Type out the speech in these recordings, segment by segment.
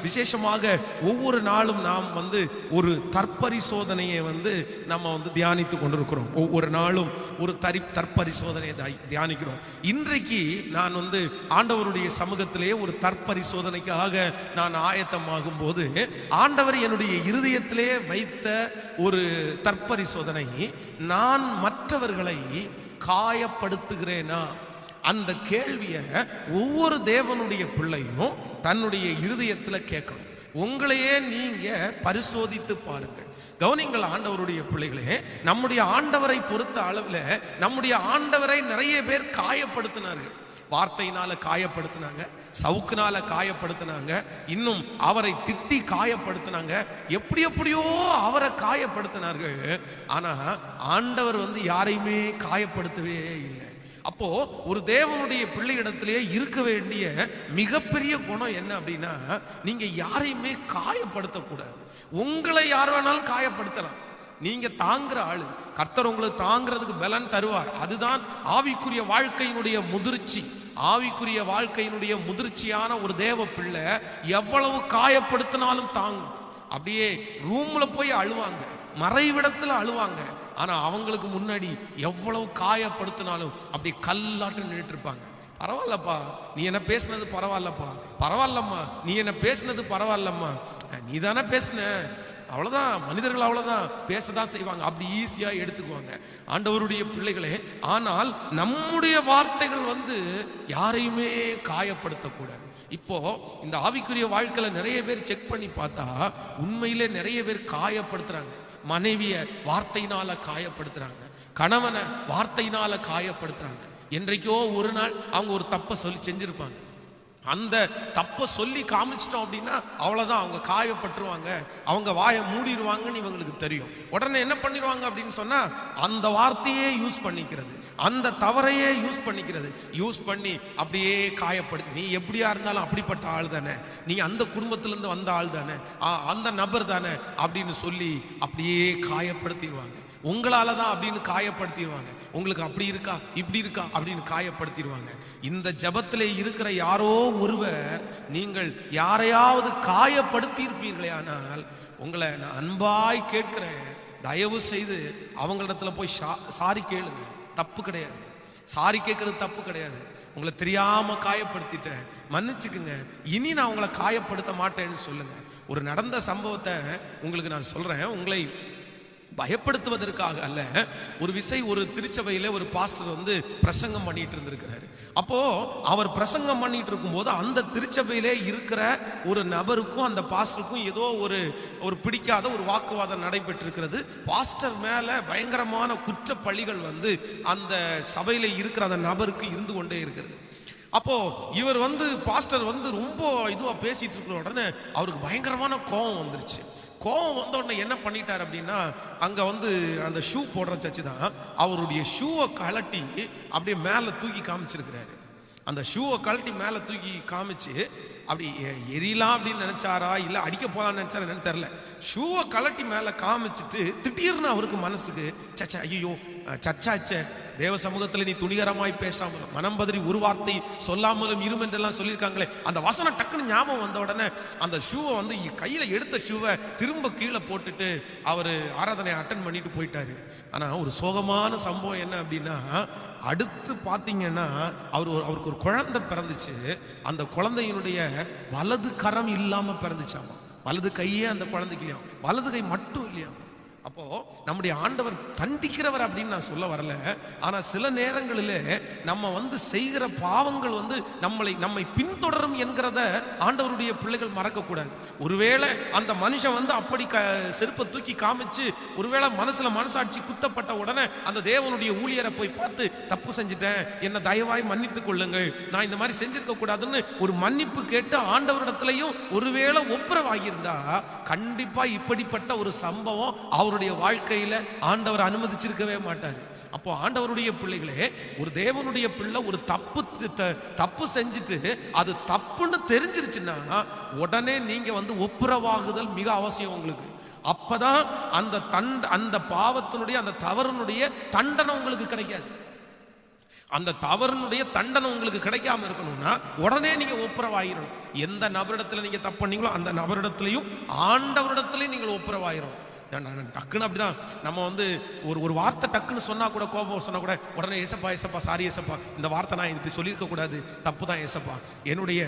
விசேஷமாக ஒவ்வொரு நாளும் நாம் ஒரு தற்பரிசோதனையை நம்ம தியானித்து கொண்டிருக்கிறோம். ஒவ்வொரு நாளும் ஒரு தற்பரிசோதனையை தியானிக்கிறோம். இன்றைக்கு நான் ஆண்டவருடைய சமூகத்திலே ஒரு தற்பரிசோதனைக்காக நான் ஆயத்தமாகும் போது ஆண்டவர் என்னுடைய இருதயத்திலே வைத்த ஒரு தற்பரிசோதனை, நான் மற்றவர்களை காயப்படுத்துகிறேனா? அந்த கேள்வியை ஒவ்வொரு தேவனுடைய பிள்ளையும் தன்னுடைய இருதயத்தில் கேட்கணும். உங்களையே நீங்க பரிசோதித்து பாருங்கள். கவனிங்கள் ஆண்டவருடைய பிள்ளைகளே, நம்முடைய ஆண்டவரை பொறுத்த அளவில் நம்முடைய ஆண்டவரை நிறைய பேர் காயப்படுத்தினார்கள். வார்த்தையினால காயப்படுத்தினாங்க, சவுக்குனால காயப்படுத்தினாங்க, இன்னும் அவரை திட்டி காயப்படுத்தினாங்க, எப்படியோ அவரை காயப்படுத்தினார்கள். ஆனா ஆண்டவர் யாரையுமே காயப்படுத்தவே இல்லை. அப்போ ஒரு தேவனுடைய பிள்ளையிடத்திலே இருக்க வேண்டிய மிகப்பெரிய குணம் என்ன அப்படின்னா, நீங்க யாரையுமே காயப்படுத்தக்கூடாது. உங்களை யார் வேணாலும் காயப்படுத்தலாம், நீங்க தாங்குற ஆளு. கர்த்தர் உங்களுக்கு தாங்கிறதுக்கு பலன் தருவார். அதுதான் ஆவிக்குரிய வாழ்க்கையினுடைய முதிர்ச்சி. ஆவிக்குரிய வாழ்க்கையினுடைய முதிர்ச்சியான ஒரு தேவ பிள்ளை எவ்வளவு காயப்படுத்தினாலும் தாங்கும். அப்படியே ரூம்ல போய் அழுவாங்க, மறைவிடத்துல அழுவாங்க. ஆனா அவங்களுக்கு முன்னாடி எவ்வளவு காயப்படுத்தினாலும் அப்படி கல்லாட்டு நின்றுட்டு இருப்பாங்க. பரவாயில்லப்பா, நீ என்ன பேசுனது பரவாயில்லப்பா, பரவாயில்லம்மா நீ என்ன பேசுனது பரவாயில்லம்மா, நீ தானே பேசுன, அவ்வளோதான், மனிதர்கள் அவ்வளோதான் பேசதான் செய்வாங்க, அப்படி ஈஸியாக எடுத்துக்குவாங்க ஆண்டவருடைய பிள்ளைகளே. ஆனால் நம்முடைய வார்த்தைகள் யாரையுமே காயப்படுத்தக்கூடாது. இப்போ இந்த ஆவிக்குரிய வாழ்க்கையில நிறைய பேர் செக் பண்ணி பார்த்தா உண்மையிலே நிறைய பேர் காயப்படுத்துறாங்க. மனைவியை வார்த்தையினால காயப்படுத்துறாங்க, கணவனை வார்த்தையினால காயப்படுத்துறாங்க. என்றைக்கோ ஒரு நாள் அவங்க ஒரு தப்பை சொல்லி செஞ்சிருப்பாங்க. அந்த தப்பை சொல்லி காமிச்சிட்டோம் அப்படின்னா அவ்வளோதான், அவங்க காயப்பட்டுருவாங்க, அவங்க வாயை மூடிடுவாங்கன்னு இவங்களுக்கு தெரியும். உடனே என்ன பண்ணிடுவாங்க அப்படின்னு சொன்னால் அந்த வார்த்தையே யூஸ் பண்ணிக்கிறது, அந்த தவறையே யூஸ் பண்ணி அப்படியே காயப்படுத்தி, நீ எப்படியா இருந்தாலும் அப்படிப்பட்ட ஆள் தானே, நீ அந்த குடும்பத்திலேருந்து வந்த ஆள் தானே, அந்த நபர் தானே அப்படின்னு சொல்லி அப்படியே காயப்படுத்திடுவாங்க. உங்களால தான் அப்படின்னு காயப்படுத்திடுவாங்க. உங்களுக்கு அப்படி இருக்கா இப்படி இருக்கா அப்படின்னு காயப்படுத்திடுவாங்க. இந்த ஜபத்திலே இருக்கிற யாரோ ஒருவர் நீங்கள் யாரையாவது காயப்படுத்தி இருப்பீர்களே, ஆனால் உங்களை நான் அன்பாய் கேட்கிறேன், தயவு செய்து அவங்களிடத்துல போய் சாரி கேளுங்க. தப்பு கிடையாது, சாரி கேட்கறது தப்பு கிடையாது. உங்களை தெரியாம காயப்படுத்திட்டேன், மன்னிச்சுக்குங்க, இனி நான் உங்களை காயப்படுத்த மாட்டேன்னு சொல்லுங்க. ஒரு நடந்த சம்பவத்தை உங்களுக்கு நான் சொல்றேன், உங்களை பயப்படுத்துவதற்காக அல்ல. ஒரு திருச்சபையில ஒரு பாஸ்டர் பிரசங்கம் பண்ணிட்டு இருந்திருக்கிறாரு. அப்போ அவர் பிரசங்கம் பண்ணிட்டு இருக்கும்போது அந்த திருச்சபையிலே இருக்கிற ஒரு நபருக்கும் அந்த பாஸ்டருக்கும் ஏதோ ஒரு பிடிக்காத ஒரு வாக்குவாதம் நடைபெற்று இருக்கிறது. பாஸ்டர் மேல பயங்கரமான குற்ற பழிகள் அந்த சபையில இருக்கிற அந்த நபருக்கு இருந்து கொண்டே இருக்கிறது. அப்போ இவர் பாஸ்டர் ரொம்ப இதுவா பேசிட்டு இருக்கிற உடனே அவருக்கு பயங்கரமான கோபம் வந்துருச்சு. கோவம் வந்த உடனே என்ன பண்ணிட்டார் அப்படின்னா, அங்க அந்த ஷூ போடுற சர்ச்சு தான், அவருடைய ஷூவை கழட்டி அப்படியே மேலே தூக்கி காமிச்சிருக்கிறாரு. அந்த ஷூவை கழட்டி மேலே தூக்கி காமிச்சு அப்படி எரியலாம் அப்படின்னு நினைச்சாரா இல்லை அடிக்க போகலான்னு நினைச்சாரா என்னன்னு தெரியல. ஷூவை கழட்டி மேலே காமிச்சிட்டு திடீர்னு அவருக்கு மனசுக்கு சச்சா, ஐயோ சர்ச்சாச்சே, தேவ சமூகத்தில் நீ துணிகரமாய் பேசாமலும் மனம் பதறி ஒரு வார்த்தை சொல்லாமலும் இரும் என்றெல்லாம் சொல்லியிருக்காங்களே, அந்த வசனம் டக்குன்னு ஞாபகம் வந்த உடனே அந்த ஷூவை கையில் எடுத்த ஷூவை திரும்ப கீழே போட்டுட்டு அவர் ஆராதனை அட்டன் பண்ணிட்டு போயிட்டாரு. ஆனால் ஒரு சோகமான சம்பவம் என்ன அப்படின்னா, அடுத்து பார்த்தீங்கன்னா அவருக்கு ஒரு குழந்தை பிறந்துச்சு. அந்த குழந்தையினுடைய வலது கரம் இல்லாமல் பிறந்துச்சாமா, வலது கையே அந்த குழந்தைக்கு இல்லையா, வலது கை மட்டும் இல்லையா. அப்போ நம்முடைய ஆண்டவர் தண்டிக்கிறவர் அப்படின்னு நான் சொல்ல வரல. ஆனா சில நேரங்களிலே நம்ம செய்கிற பாவங்கள் நம்மை பின்தொடரும் என்கிறத ஆண்டவருடைய பிள்ளைகள் மறக்க கூடாது. ஒருவேளை அந்த மனுஷன் அப்படி செருப்பை தூக்கி காமிச்சு ஒருவேளை மனசாட்சி குத்தப்பட்ட உடனே அந்த தேவனுடைய ஊழியரை போய் பார்த்து தப்பு செஞ்சுட்டேன், என்ன தயவாய் மன்னித்துக் கொள்ளுங்கள், நான் இந்த மாதிரி செஞ்சிருக்க கூடாதுன்னு ஒரு மன்னிப்பு கேட்டு ஆண்டவரிடத்திலையும் ஒருவேளை ஒப்புரவாகியிருந்தா கண்டிப்பா இப்படிப்பட்ட ஒரு சம்பவம் அவருடைய வாழ்க்கையில ஆண்டவர் அனுமதிச்சிருக்கவே மாட்டாரு. அப்போ ஆண்டவருடைய பிள்ளைகளே, ஒரு தேவனுடைய பிள்ளை ஒரு தப்பு செஞ்சுட்டு அது தப்புன்னு தெரிஞ்சிருச்சுன்னா உடனே நீங்க ஒப்புரவாகுதல் மிக அவசியம் உங்களுக்கு. அப்பதான் அந்த பாவத்தினுடைய அந்த தவறுனுடைய தண்டனை உங்களுக்கு கிடைக்காது. அந்த தவறுனுடைய தண்டனை உங்களுக்கு கிடைக்காம இருக்கணும்னா உடனே நீங்க ஒப்புரவாயிரணும். எந்த நபரிடத்துல நீங்க தப்பு பண்ணீங்களோ அந்த நபரிடத்திலையும் ஆண்டவரிடத்திலையும் நீங்கள் ஒப்புரவாயிரணும். டக்குன்னு அப்படிதான் நம்ம வந்து ஒரு வார்த்தை டக்குன்னு சொன்னா கூட, கோபம் சொன்னா கூட உடனே ஏசப்பா ஏசப்பா சாரி ஏசப்பா, இந்த வார்த்தை நான் இப்படி சொல்லியிருக்க கூடாது, தப்பு தான் ஏசப்பா. என்னுடைய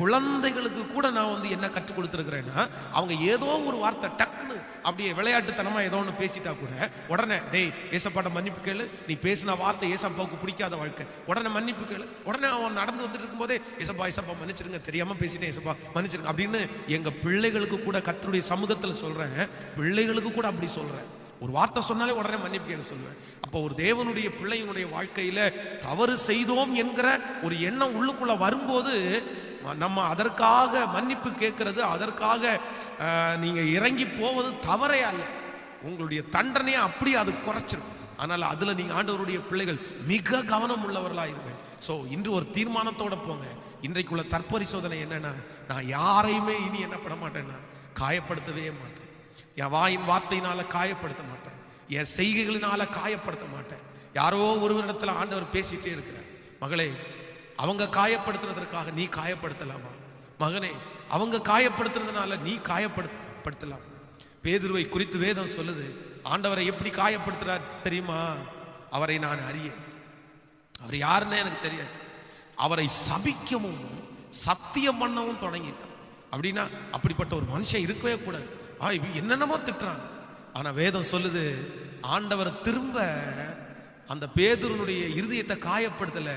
குழந்தைகளுக்கு கூட நான் வந்து என்ன கற்றுக் கொடுத்துருக்கிறேன்னா, அவங்க ஏதோ ஒரு வார்த்தை டக்குன்னு அப்படியே விளையாட்டுத்தனமா ஏதோ ஒன்று பேசிட்டா கூட உடனே டேய் ஏசப்பாட்ட மன்னிப்பு கேளு, நீ பேசின வார்த்தை ஏசப்பாவுக்கு பிடிக்காத வாழ்க்கை, உடனே மன்னிப்பு கேளு. உடனே அவன் நடந்து வந்துட்டு இருக்கும்போதே ஏசப்பா ஏசப்பா மன்னிச்சிருங்க, தெரியாம பேசிட்டேன் ஏசப்பா மன்னிச்சிருங்க அப்படின்னு எங்க பிள்ளைகளுக்கு கூட கர்த்தருடைய சமூகத்தில் சொல்றேன், பிள்ளைகளுக்கு கூட அப்படி சொல்றேன். ஒரு வார்த்தை சொன்னாலே உடனே மன்னிப்பு கேட்க சொல்லுவேன். அப்போ ஒரு தேவனுடைய பிள்ளையினுடைய வாழ்க்கையில தவறு செய்தோம் என்கிற ஒரு எண்ணம் உள்ளுக்குள்ள வரும்போது நம்ம அதற்காக மன்னிப்பு கேட்கறது, அதற்காக நீங்க இறங்கி போவது தவறே அல்ல. உங்களுடைய தண்டனையை அப்படி அது குறைச்சிடும். அதனால அதுல நீங்க ஆண்டவருடைய பிள்ளைகள் மிக கவனம் உள்ளவர்களாயிருங்கள். ஸோ இன்று ஒரு தீர்மானத்தோட போங்க. இன்றைக்குள்ள தற்பரிசோதனை என்னன்னா, நான் யாரையுமே இனி என்ன பண்ண மாட்டேன்னா காயப்படுத்தவே மாட்டேன். என் வாயின் வார்த்தையினால காயப்படுத்த மாட்டேன், என் செய்கைகளினால காயப்படுத்த மாட்டேன். யாரோ ஒருவரிடத்துல ஆண்டவர் பேசிட்டே இருக்கிறார், மகளே அவங்க காயப்படுத்துறதற்காக நீ காயப்படுத்தலாமா? மகனே அவங்க காயப்படுத்துறதுனால நீ காயப்படுத்தலாம். பேதுருவை குறித்து வேதம் சொல்லுது, ஆண்டவரை எப்படி காயப்படுத்துறார் தெரியுமா? அவரை நான் அறியேன், அவர் யாருன்னு எனக்கு தெரியாது, அவரை சபிக்கவும் சத்தியம் பண்ணவும் தொடங்கிட்டான். அப்படின்னா அப்படிப்பட்ட ஒரு மனுஷன் இருக்கவே கூடாது. என்னென்னமோ திட்டுறான். ஆனா வேதம் சொல்லுது, ஆண்டவர் திரும்ப அந்த பேதுருனுடைய இருதயத்தை காயப்படுத்தல,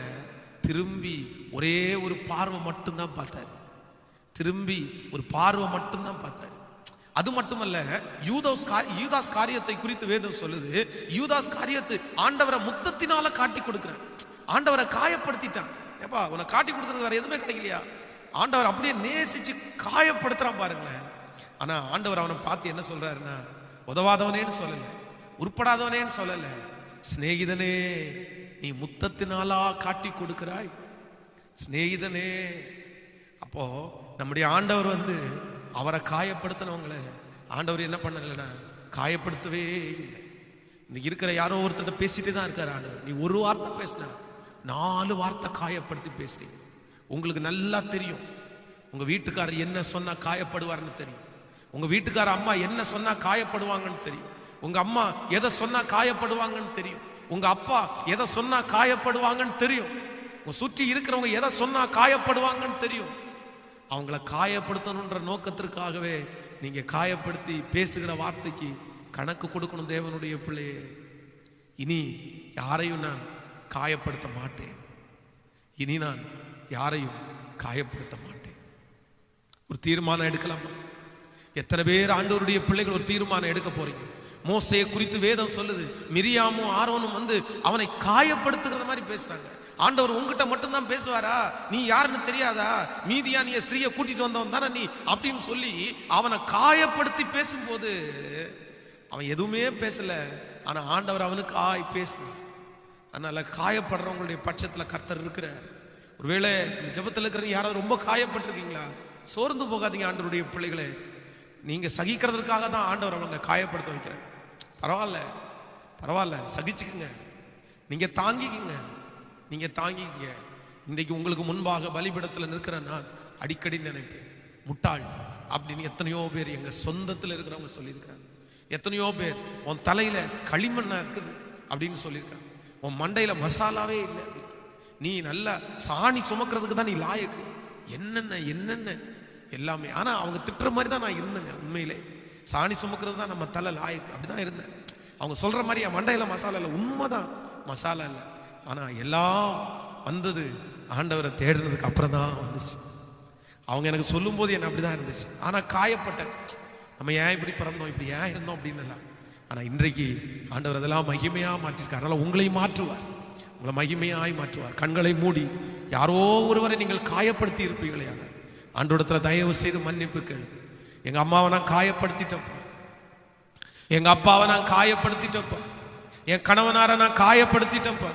திரும்பி ஒரே ஒரு பார்வை மட்டும்தான் பார்த்தாரு. திரும்பி ஒரு பார்வை மட்டும்தான் பார்த்தாரு. அது மட்டுமல்ல, யூதாஸ் காரியத்தை குறித்து வேதம் சொல்லுது, யூதாஸ் காரியத்தை ஆண்டவரை முத்தத்தினால காட்டி கொடுக்கிறான். ஆண்டவரை காயப்படுத்திட்டான். ஏப்பா உன்னை காட்டி கொடுக்கறது வேற எதுவுமே கிடைக்கலையா? ஆண்டவர் அப்படியே நேசிச்சு காயப்படுத்துறான் பாருங்களேன். ஆனா ஆண்டவர் அவனை பார்த்து என்ன சொல்றாருன்னா, உதவாதவனேன்னு சொல்லல, உருப்படாதவனேன்னு சொல்லல, சிநேகிதனே நீ முத்தத்தினாலா காட்டி கொடுக்கிறாய், சிநேகிதனே. அப்போ நம்முடைய ஆண்டவர் வந்து அவரை காயப்படுத்தினவங்களை ஆண்டவர் என்ன பண்ணலைன்னா காயப்படுத்தவே இல்லை. இன்னைக்கு இருக்கிற யாரோ ஒருத்தர் பேசிட்டு தான் இருக்காரு ஆண்டவர். நீ ஒரு வார்த்தை பேசினா 4 வார்த்தை காயப்படுத்தி பேசுறீங்க. உங்களுக்கு நல்லா தெரியும் உங்க வீட்டுக்காரர் என்ன சொன்னா காயப்படுவார்னு தெரியும், உங்க வீட்டுக்கார அம்மா என்ன சொன்னா காயப்படுவாங்கன்னு தெரியும், உங்க அம்மா எதை சொன்னா காயப்படுவாங்கன்னு தெரியும், உங்க அப்பா எதை சொன்னா காயப்படுவாங்கன்னு தெரியும், உங்க சுற்றி இருக்கிறவங்க எதை சொன்னா காயப்படுவாங்கன்னு தெரியும். அவங்கள காயப்படுத்தணுன்ற நோக்கத்திற்காகவே நீங்க காயப்படுத்தி பேசுகிற வார்த்தைக்கு கணக்கு கொடுக்கணும் தேவனுடைய பிள்ளையே. இனி யாரையும் நான் காயப்படுத்த மாட்டேன், இனி நான் யாரையும் காயப்படுத்த மாட்டேன். ஒரு தீர்மானம் எடுக்கலாமா? எத்தனை பேர் ஆண்டவருடைய பிள்ளைகள் ஒரு தீர்மானம் எடுக்க போறீங்க? மோசேயை குறித்து வேதம் சொல்லுது, மிரியாமும் ஆரோனும் வந்து அவனை காயப்படுத்துகிற மாதிரி பேசுறாங்க. ஆண்டவர் உங்ககிட்ட மட்டும்தான் பேசுவாரா? நீ யாருன்னு தெரியாதா? மீதியானிய ஸ்திரீயை கூட்டிட்டு வந்தவன் தானே நீ அப்படின்னு சொல்லி அவனை காயப்படுத்தி பேசும்போது அவன் எதுவுமே பேசல. ஆனா ஆண்டவர் அவனுக்கு பேசுவான். அதனால காயப்படுறவங்களுடைய பட்சத்துல கர்த்தர் இருக்கிறார். ஒருவேளை இந்த ஜெபத்தில் இருக்கிற யாராவது ரொம்ப காயப்பட்டிருக்கீங்களா? சோர்ந்து போகாதீங்க ஆண்டவருடைய பிள்ளைகளே. நீங்க சகிக்கிறதுக்காக தான் ஆண்டவர் அவங்க காயப்படுத்த வைக்கிறேன். பரவாயில்ல பரவாயில்ல, சகிச்சுக்குங்க, நீங்க தாங்கிக்குங்க, நீங்க தாங்கிக்குங்க. இன்றைக்கு உங்களுக்கு முன்பாக பலிபீடத்தில் நிற்கிற நான் அடிக்கடி நினைப்பேன், முட்டாள் அப்படின்னு எத்தனையோ பேர் எங்க சொந்தத்தில் இருக்கிறவங்க சொல்லியிருக்கிறாங்க. எத்தனையோ பேர் உன் தலையில களிமண்ணா இருக்குது அப்படின்னு சொல்லியிருக்காங்க, உன் மண்டையில மசாலாவே இல்லை, நீ நல்லா சாணி சுமக்கிறதுக்கு தான் நீ லாயக்கு, என்னென்ன என்னென்ன எல்லாமே. ஆனா அவங்க திட்டுற மாதிரி தான் நான் இருந்தேங்க. உண்மையிலே சாணி சுமக்கிறது தான் நம்ம தலை லாயக்கு, அப்படிதான் இருந்தேன். அவங்க சொல்ற மாதிரி என் மண்டையில மசாலா இல்லை, உண்மைதான் மசாலா இல்லை. ஆனா எல்லாம் வந்தது ஆண்டவரை தேடுனதுக்கு அப்புறம் தான் வந்துச்சு. அவங்க எனக்கு சொல்லும் போது என்ன அப்படிதான் இருந்துச்சு. ஆனா காயப்பட்டேன், நம்ம ஏன் இப்படி பிறந்தோம், இப்படி ஏன் இருந்தோம் அப்படின்னு எல்லாம். ஆனா இன்றைக்கு ஆண்டவர் அதெல்லாம் மகிமையா மாற்றிருக்கார். அதனால உங்களையும் மாற்றுவார், உங்களை மகிமையாய் மாற்றுவார். கண்களை மூடி யாரோ ஒருவரை நீங்கள் காயப்படுத்தி இருப்பீங்களே, ஆண்டவரிடத்துல தயவு செய்து மன்னிப்பு கேளு. எங்க அம்மாவை நான் காயப்படுத்திட்டப்பா, எங்க அப்பாவை நான் காயப்படுத்திட்டப்பா, என் கணவனாரை நான் காயப்படுத்திட்டப்பா,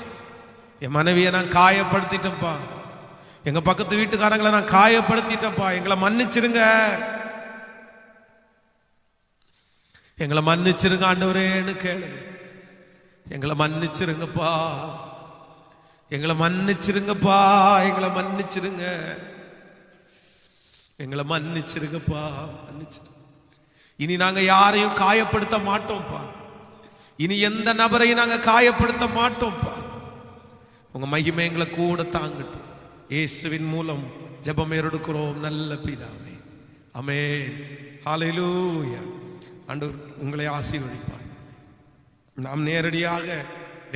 என் மனைவியை நான் காயப்படுத்திட்டப்பா, எங்க பக்கத்து வீட்டுக்காரங்களை நான் காயப்படுத்திட்டப்பா, எங்களை மன்னிச்சிருங்க, எங்களை மன்னிச்சிருங்க ஆண்டவரேன்னு கேளுங்க. எங்களை மன்னிச்சிருங்கப்பா, எங்களை மன்னிச்சிருங்கப்பா, எங்களை மன்னிச்சிருங்க, எங்களை மன்னிச்சிருங்கப்பா, மன்னிச்சிருங்க. இனி நாங்க யாரையும் காயப்படுத்த மாட்டோம்ப்பா. இனி எந்த நபரையும் நாங்க காயப்படுத்த மாட்டோம்ப்பா. உங்க மகிமை எங்களை கூட தாங்கட்டும். இயேசுவின் மூலம் ஜெபம் எடுக்கிறோம் நல்ல பிதாவே, ஆமென். ஹல்லேலூயா. ஆண்டவர் உங்களை ஆசீர்வதிப்பார். நாம் நேரடியாக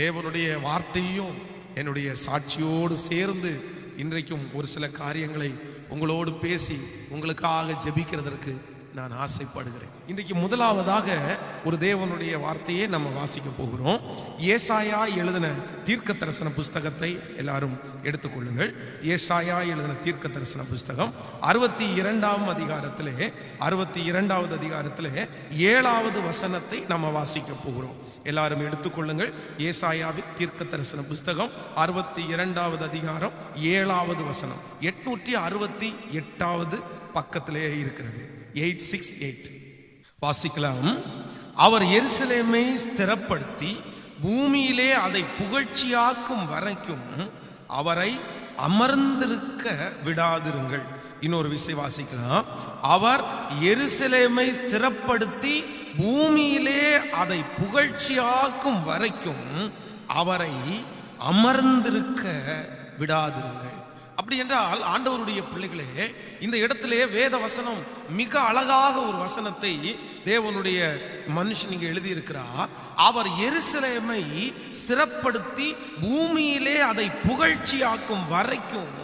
தேவனுடைய வார்த்தையும் என்னுடைய சாட்சியோடு சேர்ந்து இன்றைக்கும் ஒரு சில காரியங்களை உங்களோடு பேசி உங்களுக்காக ஜெபிக்கிறதற்கு நான் ஆசைப்படுகிறேன். இன்றைக்கு முதலாவதாக ஒரு தேவனுடைய வார்த்தையை நம்ம வாசிக்க போகிறோம். ஏசாயா எழுதின தீர்க்க தரிசன புஸ்தகத்தை எல்லாரும் எடுத்துக்கொள்ளுங்கள். ஏசாயா எழுதின தீர்க்க தரிசன புஸ்தகம் 62ஆம் அதிகாரத்திலே 62வது அதிகாரத்திலே 7வது வசனத்தை நம்ம வாசிக்க போகிறோம். எல்லாரும் எடுத்துக்கொள்ளுங்கள். ஏசாயாவின் தீர்க்க தரிசன புஸ்தகம் 62வது அதிகாரம் 7வது வசனம் 868வது பக்கத்திலே இருக்கிறது. 868 வாசிக்கலாம். அவர் எருசலேமை ஸ்திரப்படுத்தி பூமியிலே அதை புகழ்ச்சியாக்கும் வரைக்கும் அவரை அமர்ந்திருக்க விடாதிருங்கள். இன்னொரு விஷயம் வாசிக்கலாம். அவர் எருசலேமை ஸ்திரப்படுத்தி பூமியிலே அதை புகழ்ச்சியாக்கும் வரைக்கும் அவரை அமர்ந்திருக்க விடாதிருங்கள். அப்படி என்றால் ஆண்டவருடைய பிள்ளைகளே, இந்த இடத்திலே வேத வசனம் மிக அழகாக ஒரு வசனத்தை தேவனுடைய மனுஷன் இங்கே எழுதியிருக்கிறார். அவர் எருசலேமை ஸ்திரப்படுத்தி பூமியிலே அதை புகழ்ச்சியாக்கும் வரைக்கும்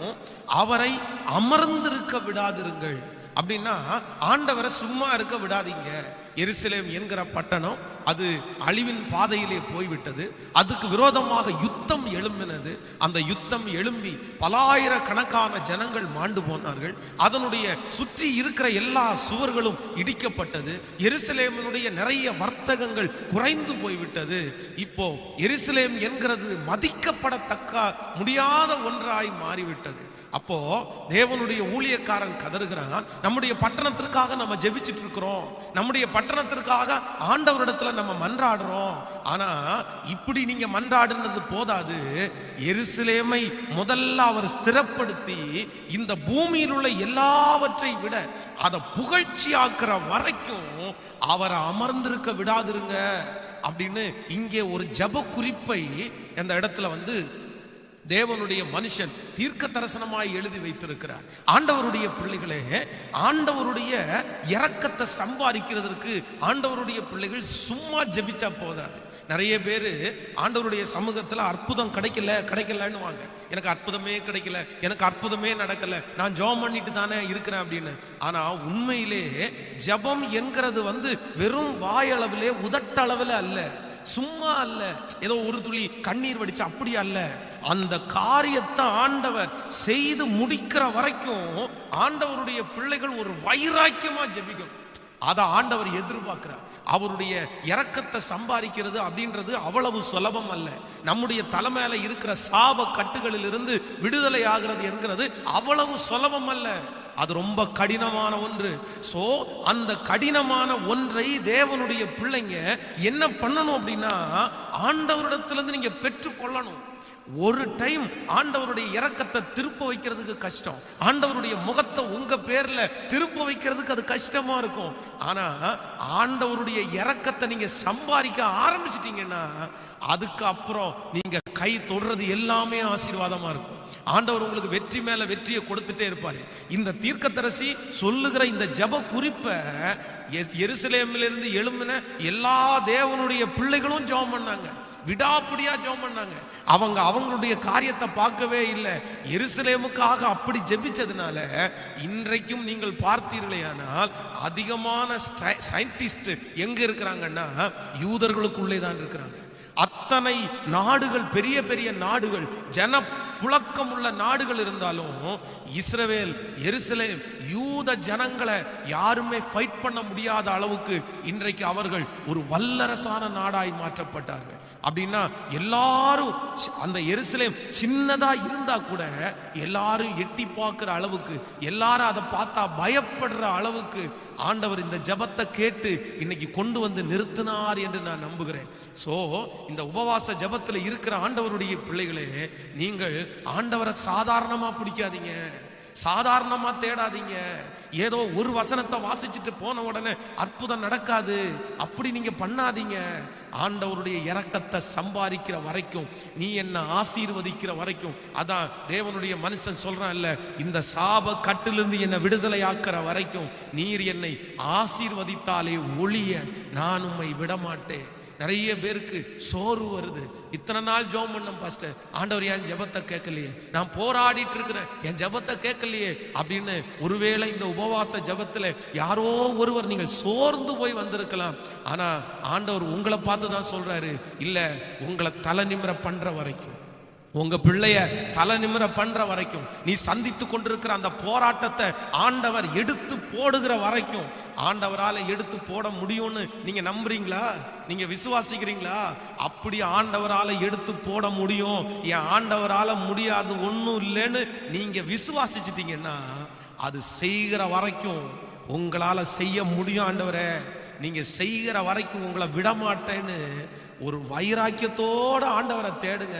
அவரை அமர்ந்திருக்க விடாதிருங்கள். அப்படின்னா ஆண்டவரை சும்மா இருக்க விடாதீங்க. எருசலேம் என்கிற பட்டணம் அது அழிவின் பாதையிலே போய்விட்டது. அதுக்கு விரோதமாக யுத்தம் எழும்பினது. அந்த யுத்தம் எழும்பி பலாயிரக்கணக்கான ஜனங்கள் மாண்டு போனார்கள். அதனுடைய சுற்றி இருக்கிற எல்லா சுவர்களும் இடிக்கப்பட்டது. எருசலேமினுடைய நிறைய வர்த்தகங்கள் குறைந்து போய்விட்டது. இப்போ எருசலேம் என்கிறது மதிக்கப்படத்தக்க முடியாத ஒன்றாய் மாறிவிட்டது. அப்போ தேவனுடைய ஊழியக்காரன் கதறுகிறான், நம்முடைய பட்டணத்திற்காக நம்ம ஜெபிச்சிட்டு இருக்கிறோம், நம்முடைய பட்டணத்திற்காக ஆண்டவரிடத்துல நம்ம மன்றாடுறோம். ஆனா இப்படி நீங்க மன்றாடுனது போதாது. எருசலேமை முதல்ல அவர் ஸ்திரப்படுத்தி இந்த பூமியில் உள்ள எல்லாவற்றை விட அதை புகழ்ச்சியாக்குற வரைக்கும் அவரை அமர்ந்திருக்க விடாதிருங்க அப்படின்னு இங்கே ஒரு ஜெப குறிப்பை அந்த இடத்துல தேவனுடைய மனுஷன் தீர்க்க தரிசனமாய் எழுதி வைத்திருக்கிறார். ஆண்டவருடைய பிள்ளைகளே, ஆண்டவருடைய இரக்கத்தை சம்பாதிக்கிறதற்கு ஆண்டவருடைய பிள்ளைகள் சும்மா ஜெபிச்சா போதாது. நிறைய பேர் ஆண்டவருடைய சமூகத்தில் அற்புதம் கிடைக்கலன்னு வாங்க, எனக்கு அற்புதமே கிடைக்கல, எனக்கு அற்புதமே நடக்கல, நான் ஜெபம் பண்ணிட்டு தானே இருக்கிறேன் அப்படின்னு. ஆனா உண்மையிலே ஜெபம் என்கிறது வெறும் வாயளவிலே உதட்டளவில் அல்ல, சும்மா அல்ல, ஏதோ ஒரு துளி கண்ணீர் வடிச்சு அப்படி அல்ல. அந்த காரியத்தை ஆண்டவர் செய்து முடிக்கிற வரைக்கும் ஆண்டவருடைய பிள்ளைகள் ஒரு வைராக்கியமா ஜெபிக்கும். அதை ஆண்டவர் எதிர்பார்க்கிறார். அவருடைய இரக்கத்தை சம்பாதிக்கிறது அப்படின்றது அவ்வளவு சுலபம் அல்ல. நம்முடைய தலைமையில இருக்கிற சாப கட்டுகளில் இருந்து விடுதலை ஆகிறது என்கிறது அவ்வளவு சுலபம் அல்ல. அது ரொம்ப கடினமான ஒன்று. சோ அந்த கடினமான ஒன்றை தேவனுடைய பிள்ளைங்க என்ன பண்ணணும் அப்படின்னா, ஆண்டவரிடத்திலிருந்து நீங்க பெற்றுக்கொள்ளணும். ஒரு டைம் ஆண்டவருடைய இரக்கத்தை திருப்ப வைக்கிறதுக்கு கஷ்டம், ஆண்டவருடைய முகத்தை உங்க பேர்ல திருப்ப வைக்கிறதுக்கு அது கஷ்டமா இருக்கும். ஆனா ஆண்டவருடைய இரக்கத்தை நீங்க சம்பாதிக்க ஆரம்பிச்சிட்டீங்கன்னா அதுக்கு அப்புறம் நீங்க கை தொடுறது எல்லாமே ஆசீர்வாதமா இருக்கும். ஆண்டவர் உங்களுக்கு வெற்றி மேல வெற்றியை கொடுத்துட்டே இருப்பாரு. இந்த தீர்க்கதரிசி சொல்லுகிற இந்த ஜெப குறிப்பை எருசலேமிலிருந்து எழும்பின எல்லா தேவனுடைய பிள்ளைகளும் ஜெபம் பண்ணாங்க, விடாப்பிடியா ஜெபம் பண்ணாங்க. அவங்களுடைய காரியத்தை பார்க்கவே இல்லை. எருசலேமுக்காக அப்படி ஜெபிச்சதுனால இன்றைக்கும் நீங்கள் பார்த்தீர்களேயானால் அதிகமான சயின்டிஸ்ட் எங்க இருக்கிறாங்கன்னா யூதர்களுக்குள்ளே தான் இருக்கிறாங்க. அத்தனை நாடுகள், பெரிய பெரிய நாடுகள், ஜன புழக்கம் உள்ள நாடுகள் இருந்தாலும் இஸ்ரவேல், எருசலேம், யூத ஜனங்களை யாருமே ஃபைட் பண்ண முடியாத அளவுக்கு இன்றைக்கு அவர்கள் ஒரு வல்லரசான நாடாய் மாற்றப்பட்டார்கள். அப்படின்னா எல்லாரும் அந்த எருசலேம் சின்னதா இருந்தா கூட எல்லாரும் எட்டி பார்க்கிற அளவுக்கு, எல்லாரும் அதை பார்த்தா பயப்படுற அளவுக்கு ஆண்டவர் இந்த ஜெபத்தை கேட்டு இன்னைக்கு கொண்டு வந்து நிறுத்தினார் என்று நான் நம்புகிறேன். சோ இந்த உபவாச ஜெபத்தில் இருக்கிற ஆண்டவருடைய பிள்ளைகளே, நீங்கள் ஆண்டவரை சாதாரணமா பிடிக்காதீங்க, சாதாரணமா தேடாதீங்க. ஏதோ ஒரு வசனத்தை வாசிச்சுட்டு போன உடனே அற்புதம் நடக்காது, அப்படி நீங்க பண்ணாதீங்க. ஆண்டவருடைய இரக்கத்தை சம்பாதிக்கிற வரைக்கும், நீ என்ன ஆசீர்வதிக்கிற வரைக்கும், அதான் தேவனுடைய மனுஷன் சொல்றான் இல்ல, இந்த சாப கட்டிலிருந்து என்னை விடுதலை ஆக்கிற வரைக்கும் நீர் என்னை ஆசீர்வதித்தாலே ஒழிய நான் உம்மை விடமாட்டேன். நிறைய பேருக்கு சோறு வருது, இத்தனை நாள் ஜெபம் பண்ணேன் பாஸ்டர், ஆண்டவர் என் ஜெபத்தை கேட்கலையே, நான் போராடிட்டு இருக்கிறேன் என் ஜெபத்தை கேட்கலையே அப்படின்னு ஒருவேளை இந்த உபவாச ஜெபத்தில் யாரோ ஒருவர் நீங்கள் சோர்ந்து போய் வந்திருக்கலாம். ஆனா ஆண்டவர் உங்களை பார்த்து தான் சொல்றாரு, இல்ல உங்களை தலை நிமிர பண்ற வரைக்கும், உங்க பிள்ளைய தலை நிமிர பண்ற வரைக்கும், நீ சந்தித்து கொண்டிருக்கிற அந்த போராட்டத்தை ஆண்டவர் எடுத்து போடுகிற வரைக்கும், ஆண்டவரால எடுத்து போட முடியும்னு நீங்க நம்புறீங்களா? நீங்க விசுவாசிக்கிறீங்களா? அப்படி ஆண்டவரால எடுத்து போட முடியும், என் ஆண்டவரால முடியாது ஒன்றும் இல்லைன்னு நீங்க விசுவாசிச்சிட்டீங்கன்னா, அது செய்கிற வரைக்கும் உங்களால செய்ய முடியும். ஆண்டவரே நீங்க செய்கிற வரைக்கும் உங்களை விடமாட்டேன்னு ஒரு வைராக்கியத்தோட ஆண்டவரை தேடுங்க.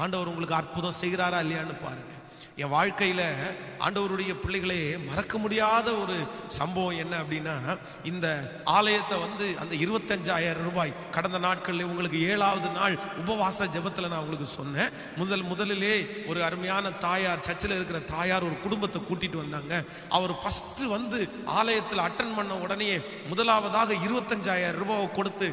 ஆண்டவர் உங்களுக்கு அற்புதம் செய்கிறாரா இல்லையான்னு பாருங்க. என் வாழ்க்கையில் ஆண்டவருடைய பிள்ளைகளே மறக்க முடியாத ஒரு சம்பவம் என்ன அப்படின்னா, இந்த ஆலயத்தை வந்து அந்த 25,000 ரூபாய் கடந்த நாட்களில் உங்களுக்கு 7வது நாள் உபவாச ஜெபத்தில் நான் உங்களுக்கு சொன்னேன். முதலிலே ஒரு அருமையான தாயார், சர்ச்சில் இருக்கிற தாயார் ஒரு குடும்பத்தை கூட்டிட்டு வந்தாங்க. அவர் ஃபர்ஸ்ட் வந்து ஆலயத்தில் அட்டன் பண்ண உடனே முதலாவதாக 25,000 ரூபாவை கொடுத்து,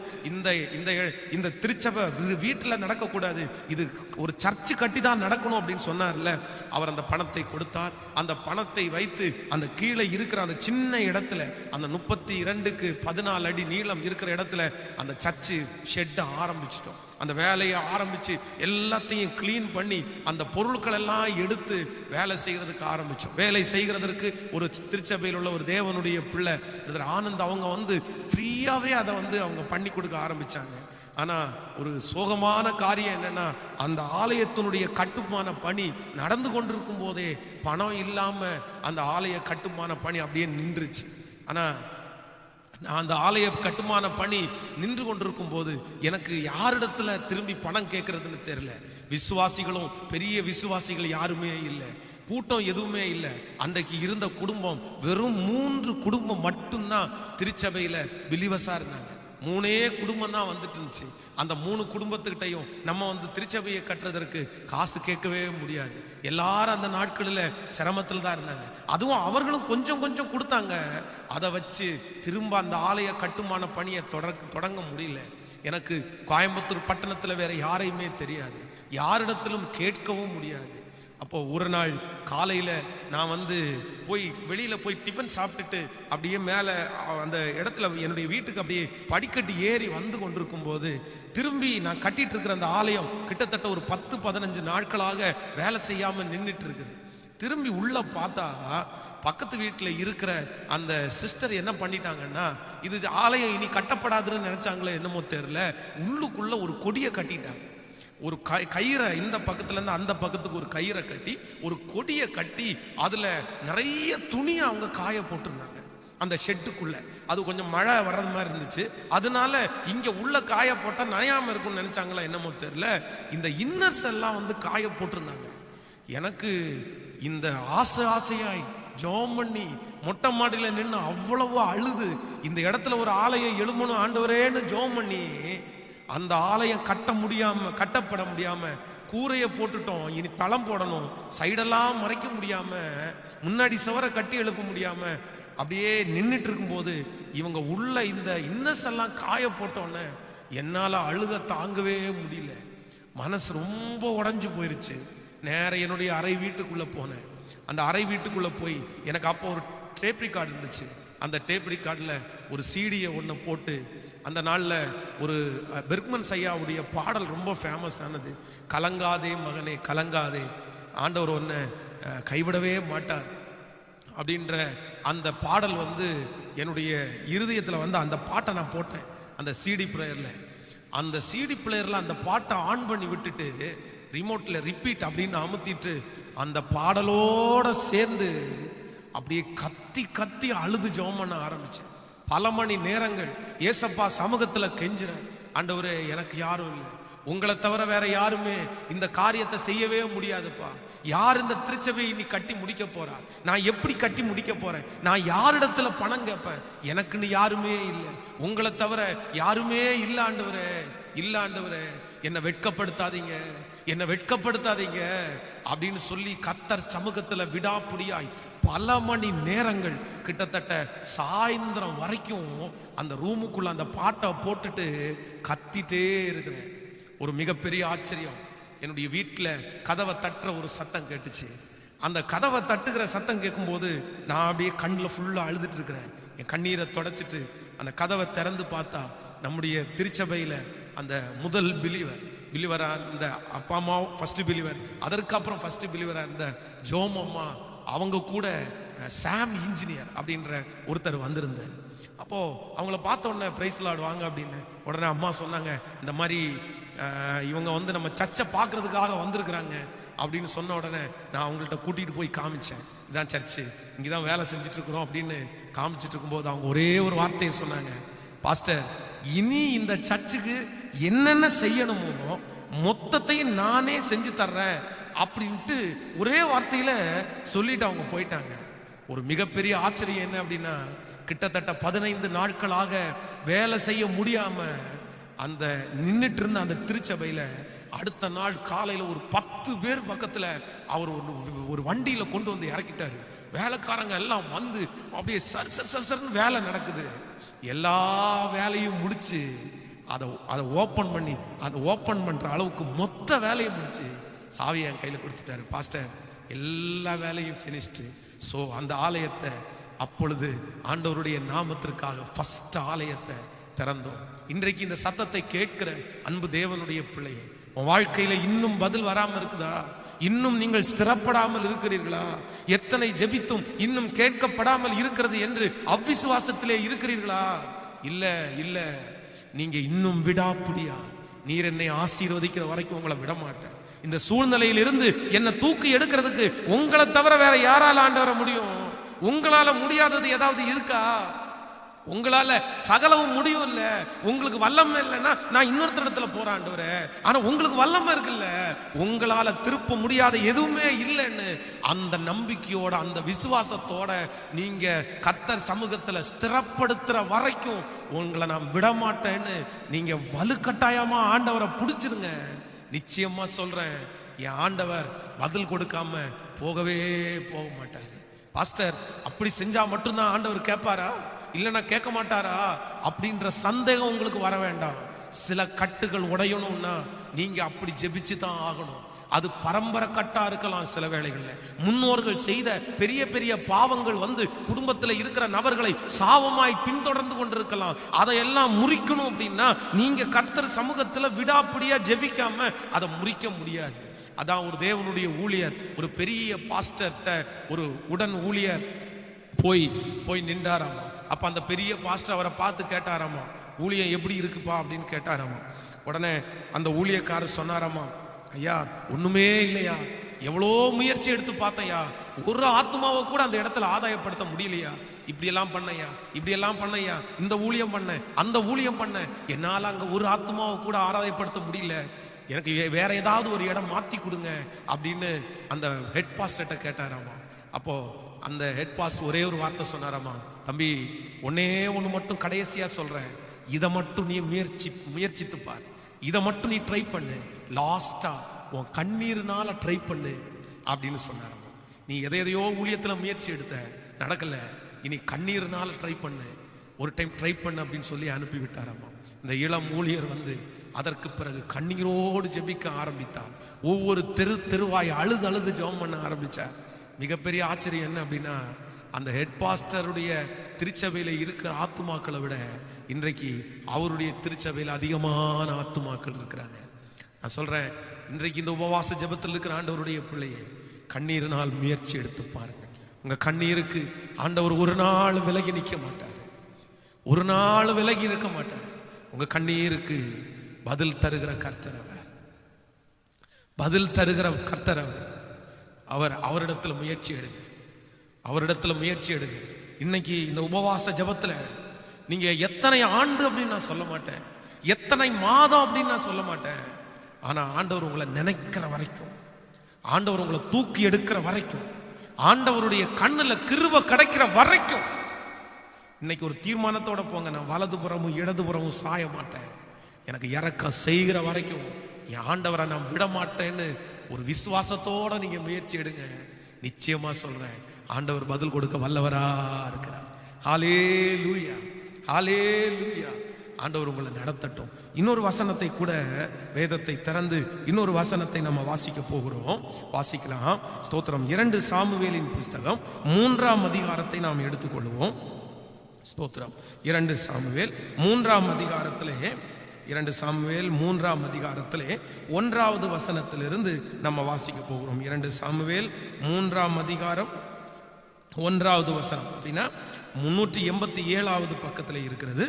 இந்த திருச்சபை வீட்டில் நடக்கக்கூடாது, இது ஒரு சர்ச்சு கட்டி தான் நடக்கணும் அப்படின்னு சொன்னார்ல, அவர் அந்த பணத்தை கொடுத்தார். அந்த பணத்தை வைத்து அந்த கீழே இருக்கிற அந்த சின்ன இடத்துல, அந்த 32க்கு 14 அடி நீளம் இருக்கிற இடத்துல அந்த சர்ச்சு ஷெட் ஆரம்பிச்சிட்டோம். அந்த வேலையை ஆரம்பிச்சு எல்லாத்தையும் கிளீன் பண்ணி அந்த பொருட்கள் எல்லாம் எடுத்து வேலை செய்யறதுக்கு ஆரம்பிச்சோம். வேலை செய்கிறதற்கு ஒரு திருச்சபையில் உள்ள ஒரு தேவனுடைய பிள்ளை ஆனந்த் அவங்க வந்து ஃப்ரீயாவே அதை வந்து அவங்க பண்ணி கொடுக்க ஆரம்பிச்சாங்க. ஆனா ஒரு சோகமான காரியம் என்னன்னா, அந்த ஆலயத்தினுடைய கட்டுமான பணி நடந்து கொண்டிருக்கும் போதே பணம் இல்லாம அந்த ஆலய கட்டுமான பணி அப்படியே நின்றுச்சு. ஆனா நான் அந்த ஆலய கட்டுமான பணி நின்று கொண்டிருக்கும் போது எனக்கு யாரிடத்துல திரும்பி பணம் கேட்கறதுன்னு தெரியல. விசுவாசிகளும் பெரிய விசுவாசிகள் யாருமே இல்லை, கூட்டம் எதுவுமே இல்லை. அன்றைக்கு இருந்த குடும்பம் வெறும் 3 குடும்பம் மட்டும்தான் திருச்சபையில பிலிவஸா இருந்தாங்க. 3 குடும்பம் தான் வந்துட்டு இருந்துச்சு. அந்த 3 குடும்பத்துக்கிட்டையும் நம்ம வந்து திருச்சபையை கட்டுறதற்கு காசு கேட்கவே முடியாது. எல்லாரும் அந்த நாட்களில் சிரமத்தில் தான் இருந்தாங்க. அதுவும் அவர்களும் கொஞ்சம் கொஞ்சம் கொடுத்தாங்க. அதை வச்சு திரும்ப அந்த ஆலய கட்டுமான பணியை தொடங்க முடியல. எனக்கு கோயம்புத்தூர் பட்டணத்தில் வேற யாரையுமே தெரியாது, யாரிடத்திலும் கேட்கவும் முடியாது. அப்போ ஒரு நாள் காலையில் நான் வந்து வெளியில் போய் டிஃபன் சாப்பிட்டுட்டு அப்படியே மேலே அந்த இடத்துல என்னுடைய வீட்டுக்கு அப்படியே படிக்கட்டு ஏறி வந்து கொண்டிருக்கும் போது, திரும்பி நான் கட்டிட்டு இருக்கிற அந்த ஆலயம் கிட்டத்தட்ட ஒரு 10-15 நாட்களாக வேலை செய்யாமல் நின்றுட்டு இருக்குது. திரும்பி உள்ள பார்த்தா பக்கத்து வீட்டில் இருக்கிற அந்த சிஸ்டர் என்ன பண்ணிட்டாங்கன்னா, இது ஆலயம் இனி கட்டப்படாதுன்னு நினைச்சாங்களே என்னமோ தெரியல, உள்ளுக்குள்ள ஒரு கொடியை கட்டிட்டாங்க. ஒரு கயிறை இந்த பக்கத்துல இருந்து அந்த பக்கத்துக்கு ஒரு கயிறை கட்டி ஒரு கொடியை கட்டி அதுல நிறைய துணியை அவங்க காய போட்டிருந்தாங்க அந்த ஷெட்டுக்குள்ள. அது கொஞ்சம் மழை வர்றது மாதிரி இருந்துச்சு, அதனால இங்க உள்ள காய போட்டா நனையாம இருக்கும்னு நினைச்சாங்களா என்னமோ தெரியல, இந்த இன்னர்ஸ் எல்லாம் வந்து காய போட்டிருந்தாங்க. எனக்கு இந்த ஆசையாய் ஜெபம் பண்ணி மொட்டை மாடியில் நின்று அவ்வளவோ அழுது, இந்த இடத்துல ஒரு ஆலயம் எழுமணும் ஆண்டவரேன்னு ஜெபம் பண்ணி, அந்த ஆலயம் கட்டப்பட முடியாம கூரையை போட்டுட்டோம், இனி தளம் போடணும், சைடெல்லாம் மறைக்க முடியாம, முன்னாடி சுவரை கட்டி எழுப்ப முடியாம அப்படியே நின்றுட்டு இருக்கும்போது, இவங்க உள்ள இந்த இன்னஸ் எல்லாம் காய போட்டோன்னு என்னால அழுக தாங்கவே முடியல. மனசு ரொம்ப உடைஞ்சு போயிருச்சு. நேர என்னுடைய அறை வீட்டுக்குள்ள போனேன். அந்த அறை வீட்டுக்குள்ள போய் எனக்கு அப்போ ஒரு டேப் ரெக்கார்டு இருந்துச்சு. அந்த டேப் ரெக்கார்டில் ஒரு சீடியை ஒன்று போட்டு, அந்த நாளில் ஒரு பெர்க்மன் ஐயாவுடைய பாடல் ரொம்ப ஃபேமஸ் ஆனது, கலங்காதே மகனே கலங்காதே, ஆண்டவர் ஒன்றை கைவிடவே மாட்டார் அப்படின்ற அந்த பாடல் வந்து என்னுடைய இருதயத்தில் வந்து அந்த பாட்டை நான் போட்டேன் அந்த சிடி ப்ரேயரில். அந்த சிடி பிளேயர்ல அந்த பாட்டை ஆன் பண்ணி விட்டுட்டு ரிமோட்ல ரிப்பீட் அப்படின்னு அமுத்திட்டு அந்த பாடலோட சேர்ந்து அப்படியே கத்தி கத்தி அழுது ஜெபம் பண்ண ஆரம்பிச்சேன். பல மணி நேரங்கள் ஏசப்பா சமூகத்துல கெஞ்சுறேன், ஆண்டவரே எனக்கு யாரும் இல்லை, உங்களை தவிர வேற யாருமே இந்த காரியத்தை செய்யவே முடியாதுப்பா. யார் இந்த திருச்சபையை நீ கட்டி முடிக்க போறா? நான் எப்படி கட்டி முடிக்க போறேன்? நான் யாரிடத்துல பணம் கேட்பேன்? எனக்குன்னு யாருமே இல்லை, உங்களை தவிர யாருமே இல்லை ஆண்டவரே, இல்ல ஆண்டவரே, என்னை வெட்கப்படுத்தாதீங்க, என்னை வெட்கப்படுத்தாதீங்க அப்படின்னு சொல்லி கர்த்தர் சமூகத்துல விடாப்புடியாய் பல மணி நேரங்கள், கிட்டத்தட்ட சாயந்தரம் வரைக்கும் அந்த ரூமுக்குள்ள அந்த பாட்டை போட்டுட்டு கத்திட்டே இருக்கிறேன். ஒரு மிகப்பெரிய ஆச்சரியம், என்னுடைய வீட்டில் கதவை தட்டுற ஒரு சத்தம் கேட்டுச்சு. அந்த கதவை தட்டுகிற சத்தம் கேட்கும்போது நான் அப்படியே கண்ணில் ஃபுல்லாக அழுதுட்டு இருக்கிறேன். என் கண்ணீரை தொடச்சிட்டு அந்த கதவை திறந்து பார்த்தா நம்முடைய திருச்சபையில் அந்த முதல் பிலிவரா இந்த அப்பா அம்மா ஃபர்ஸ்ட் பிலிவர், அதற்கப்புறம் ஃபர்ஸ்ட் பிலிவரா இந்த ஜோமம்மா, அவங்க கூட சாம் இன்ஜினியர் அப்படின்ற ஒருத்தர் வந்திருந்தார். அப்போது அவங்கள பார்த்த உடனே பிரைஸ் லார்ட் வாங்க அப்படின்னு உடனே அம்மா சொன்னாங்க, இந்த மாதிரி இவங்க வந்து நம்ம சர்ச்சை பார்க்கறதுக்காக வந்திருக்கிறாங்க அப்படின்னு சொன்ன உடனே நான் அவங்கள்ட்ட கூட்டிகிட்டு போய் காமிச்சேன். இதான் சர்ச்சு, இங்கே தான் வேலை செஞ்சுட்டு இருக்கிறோம் அப்படின்னு காமிச்சிட்டு இருக்கும்போது அவங்க ஒரே ஒரு வார்த்தையை சொன்னாங்க, பாஸ்டர் இனி இந்த சர்ச்சுக்கு என்னென்ன செய்யணுமோ மொத்தத்தையும் நானே செஞ்சு தர்றேன் அப்படின்ட்டு ஒரே வார்த்தையில சொல்லிட்டு அவங்க போயிட்டாங்க. ஒரு மிகப்பெரிய ஆச்சரியம் என்ன அப்படின்னா, கிட்டத்தட்ட 15 நாட்களாக வேலை செய்ய முடியாம அந்த நின்றுட்டு இருந்த அந்த திருச்சபையில அடுத்த நாள் காலையில ஒரு 10 பேர் பக்கத்துல அவர் ஒரு வண்டியில கொண்டு வந்து இறக்கிட்டாரு. வேலைக்காரங்க எல்லாம் வந்து அப்படியே சர்ன்னு வேலை நடக்குது. எல்லா வேலையும் முடிச்சு அதை ஓப்பன் பண்ணி அதை ஓப்பன் பண்ற அளவுக்கு மொத்த வேலையை முடிச்சு சாவியை என் கையில் கொடுத்துட்டாரு. பாஸ்டர் எல்லா வேலையும் ஃபினிஷ்டு. ஸோ அந்த ஆலயத்தை அப்பொழுது ஆண்டவருடைய நாமத்திற்காக ஃபர்ஸ்ட் ஆலயத்தை திறந்தோம். இன்றைக்கு இந்த சத்தத்தை கேட்கிற அன்பு தேவனுடைய பிள்ளையை, உன் வாழ்க்கையில இன்னும் பதில் வராமல் இருக்குதா? இன்னும் நீங்கள் ஸ்திரப்படாமல் இருக்கிறீர்களா? எத்தனை ஜெபித்தும் இன்னும் கேட்கப்படாமல் இருக்கிறது என்று அவ்விசுவாசத்திலே இருக்கிறீர்களா? இல்ல இல்ல, நீங்க இன்னும் விடாப்புடியா, நீர் என்னை ஆசீர்வதிக்கிற வரைக்கும் உங்களை விட மாட்டேன். இந்த சூழ்நிலையிலிருந்து என்னை தூக்கி எடுக்கிறதுக்கு உங்களை தவிர வேற யாரால ஆண்டவர முடியும்? உங்களால முடியாதது ஏதாவது இருக்கா? உங்களால சகலவும் முடியும் இல்ல. உங்களுக்கு வல்லமை இல்லைன்னா நான் இன்னொருத்த இடத்துல போறேன் ஆண்டவரே, ஆனா உங்களுக்கு வல்லமை இருக்குல்ல, உங்களால திருப்ப முடியாத எதுவுமே இல்லைன்னு அந்த நம்பிக்கையோட அந்த விசுவாசத்தோட நீங்க கர்த்தர் சமூகத்துல ஸ்திரப்படுத்துற வரைக்கும் உங்களை நான் விட மாட்டேன்னு நீங்க வலுக்கட்டாயமா ஆண்டவரை பிடிச்சிருங்க. நிச்சயமா சொல்றேன், என் ஆண்டவர் பதில் கொடுக்காம போகவே போக மாட்டாரு. பாஸ்டர் அப்படி செஞ்சா மட்டும்தான் ஆண்டவர் கேட்பாரா, இல்லைன்னா கேட்க மாட்டாரா அப்படின்ற சந்தேகம் உங்களுக்கு வர வேண்டாம். சில கட்டுகள் உடையணும்னா நீங்க அப்படி ஜெபிச்சு தான் ஆகணும். அது பரம்பரை கட்டா இருக்கலாம். சில வேளைகளில் முன்னோர்கள் செய்த பெரிய பெரிய பாவங்கள் வந்து குடும்பத்தில் இருக்கிற நபர்களை சாபமாய் பின்தொடர்ந்து கொண்டிருக்கலாம். அதையெல்லாம் முறிக்கணும் அப்படின்னா நீங்க கர்த்தர் சமூகத்தில் விடாப்பிடியா ஜெபிக்காம அதை முறிக்க முடியாது. அதான் ஒரு தேவனுடைய ஊழியர், ஒரு பெரிய பாஸ்டர்கிட்ட ஒரு உடன் ஊழியர் போய் நின்றாராமா. அப்ப அந்த பெரிய பாஸ்டர் அவரை பார்த்து கேட்டாராமா, ஊழியம் எப்படி இருக்குப்பா அப்படின்னு கேட்டாராமா. உடனே அந்த ஊழியக்காரர் சொன்னாராமா, ஐயா ஒண்ணுமே இல்லையா, எவ்வளோ முயற்சி எடுத்து பார்த்தையா, ஒரு ஆத்மாவை கூட அந்த இடத்துல ஆதாயப்படுத்த முடியலையா, இப்படியெல்லாம் பண்ணையா, இப்படியெல்லாம் பண்ணையா, இந்த ஊழியம் பண்ண அந்த ஊழியம் பண்ண, என்னால் அங்கே ஒரு ஆத்மாவை கூட ஆதாயப்படுத்த முடியல, எனக்கு வேற ஏதாவது ஒரு இடம் மாற்றி கொடுங்க அப்படின்னு அந்த ஹெட் பாஸ்டர்கிட்ட கேட்டாராமா. அப்போ அந்த ஹெட் பாஸ்டர் ஒரே ஒரு வார்த்தை சொன்னாராமா, தம்பி ஒன்னே ஒன்று மட்டும் கடைசியாக சொல்கிறேன், இதை மட்டும் நீ முயற்சித்து பார், இதை மட்டும் நீ ட்ரை பண்ணு, லாஸ்டா உன் கண்ணீர்னால ட்ரை பண்ணு அப்படின்னு சொன்னாராமா. நீ எதையோ ஊழியத்தில் முயற்சி எடுத்த நடக்கல, இனி கண்ணீர்னால ட்ரை பண்ணு, ஒரு டைம் ட்ரை பண்ணு அப்படின்னு சொல்லி அனுப்பி விட்டாராமா. இந்த இளம் ஊழியர் வந்து அதற்கு பிறகு கண்ணீரோடு ஜெபிக்க ஆரம்பித்தார். ஒவ்வொரு தெருவாய் அழுது ஜெபம் பண்ண ஆரம்பிச்சார். மிகப்பெரிய ஆச்சரியம் என்ன அப்படின்னா, அந்த ஹெட் பாஸ்டருடைய திருச்சபையில் இருக்கிற ஆத்துமாக்களை விட இன்றைக்கு அவருடைய திருச்சபையில் அதிகமான ஆத்துமாக்கள் இருக்கிறாங்க. நான் சொல்றேன், இன்றைக்கு இந்த உபவாச ஜெபத்தில் இருக்கிற ஆண்டவருடைய பிள்ளையை கண்ணீரினால் முயற்சி எடுத்து பாருங்க. உங்க கண்ணீருக்கு ஆண்டவர் ஒரு நாள் விலகி நிற்க மாட்டார், ஒரு நாள் விலகி இருக்க மாட்டார். உங்க கண்ணீருக்கு பதில் தருகிற கர்த்தர் அவர். பதில் தருகிற கர்த்தர் அவர். அவரிடத்துல முயற்சி எடுங்க. அவரிடத்துல முயற்சி எடுங்க. இன்னைக்கு இந்த உபவாச ஜபத்துல நீங்க எத்தனை ஆண்டு அப்படின்னு நான் சொல்ல மாட்டேன், எத்தனை மாதம் அப்படின்னு நான் சொல்ல மாட்டேன். ஆனா ஆண்டவர் உங்களை நினைக்கிற வரைக்கும், ஆண்டவர் உங்களை தூக்கி எடுக்கிற வரைக்கும், ஆண்டவருடைய கண்ணுல கிருபை கிடைக்கிற வரைக்கும் இன்னைக்கு ஒரு தீர்மானத்தோட போங்க. நான் வலதுபுறமும் இடதுபுறமும் சாய மாட்டேன், எனக்கு இறக்கம் செய்கிற வரைக்கும் என் ஆண்டவரை நான் விட மாட்டேன்னு ஒரு விசுவாசத்தோட நீங்க முயற்சி எடுங்க. நிச்சயமா சொல்றேன், ஆண்டவர் பதில் கொடுக்க வல்லவரா இருக்கிறார். ஹல்லேலூயா, ஹல்லேலூயா. ஆண்டவர் உங்களை நடத்தட்டும். இன்னொரு வசனத்தை கூட, வேதத்தை திறந்து இன்னொரு வசனத்தை நம்ம வாசிக்க போகிறோம். வாசிக்கலாம். ஸ்தோத்திரம். 2 சாமுவேலின் புஸ்தகம் 3ஆம் அதிகாரத்தை நாம் எடுத்துக்கொள்வோம். ஸ்தோத்திரம். 2 சாமுவேல் 3ஆம் அதிகாரத்திலே, 2 சாமுவேல் 3ஆம் அதிகாரத்திலே 1வது வசனத்திலிருந்து நம்ம வாசிக்க போகிறோம். 2 சாமுவேல் 3ஆம் அதிகாரம் 1வது வசனம் அப்படின்னா 387வது பக்கத்தில் இருக்கிறது.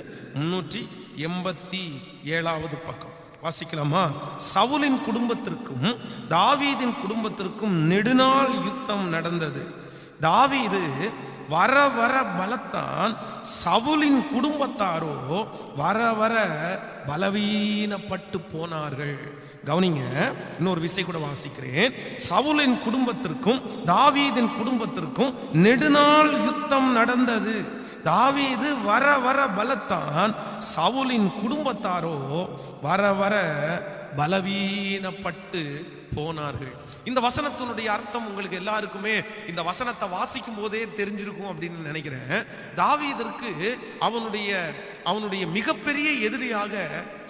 387வது பக்கம் வாசிக்கலாமா? சவுலின் குடும்பத்திற்கும் தாவீதின் குடும்பத்திற்கும் நெடுநாள் யுத்தம் நடந்தது. தாவீது வர வர பலத்தான், சவுலின் குடும்பத்தாரோ வர வர பலவீனப்பட்டு போனார்கள். கவனிங்க, இன்னொரு விஷயம் கூட வாசிக்கிறேன். சவுலின் குடும்பத்திற்கும் தாவீதின் குடும்பத்திற்கும் நெடுநாள் யுத்தம் நடந்தது. தாவீது வர வர பலத்தான், சவுலின் குடும்பத்தாரோ வர வர பலவீனப்பட்டு போனார்கள். இந்த வசனத்தினுடைய அர்த்தம் உங்களுக்கு எல்லாருக்குமே இந்த வசனத்தை வாசிக்கும் போதே தெரிஞ்சிருக்கும் அப்படின்னு நினைக்கிறேன். தாவீதிற்கு அவனுடைய மிகப்பெரிய எதிரியாக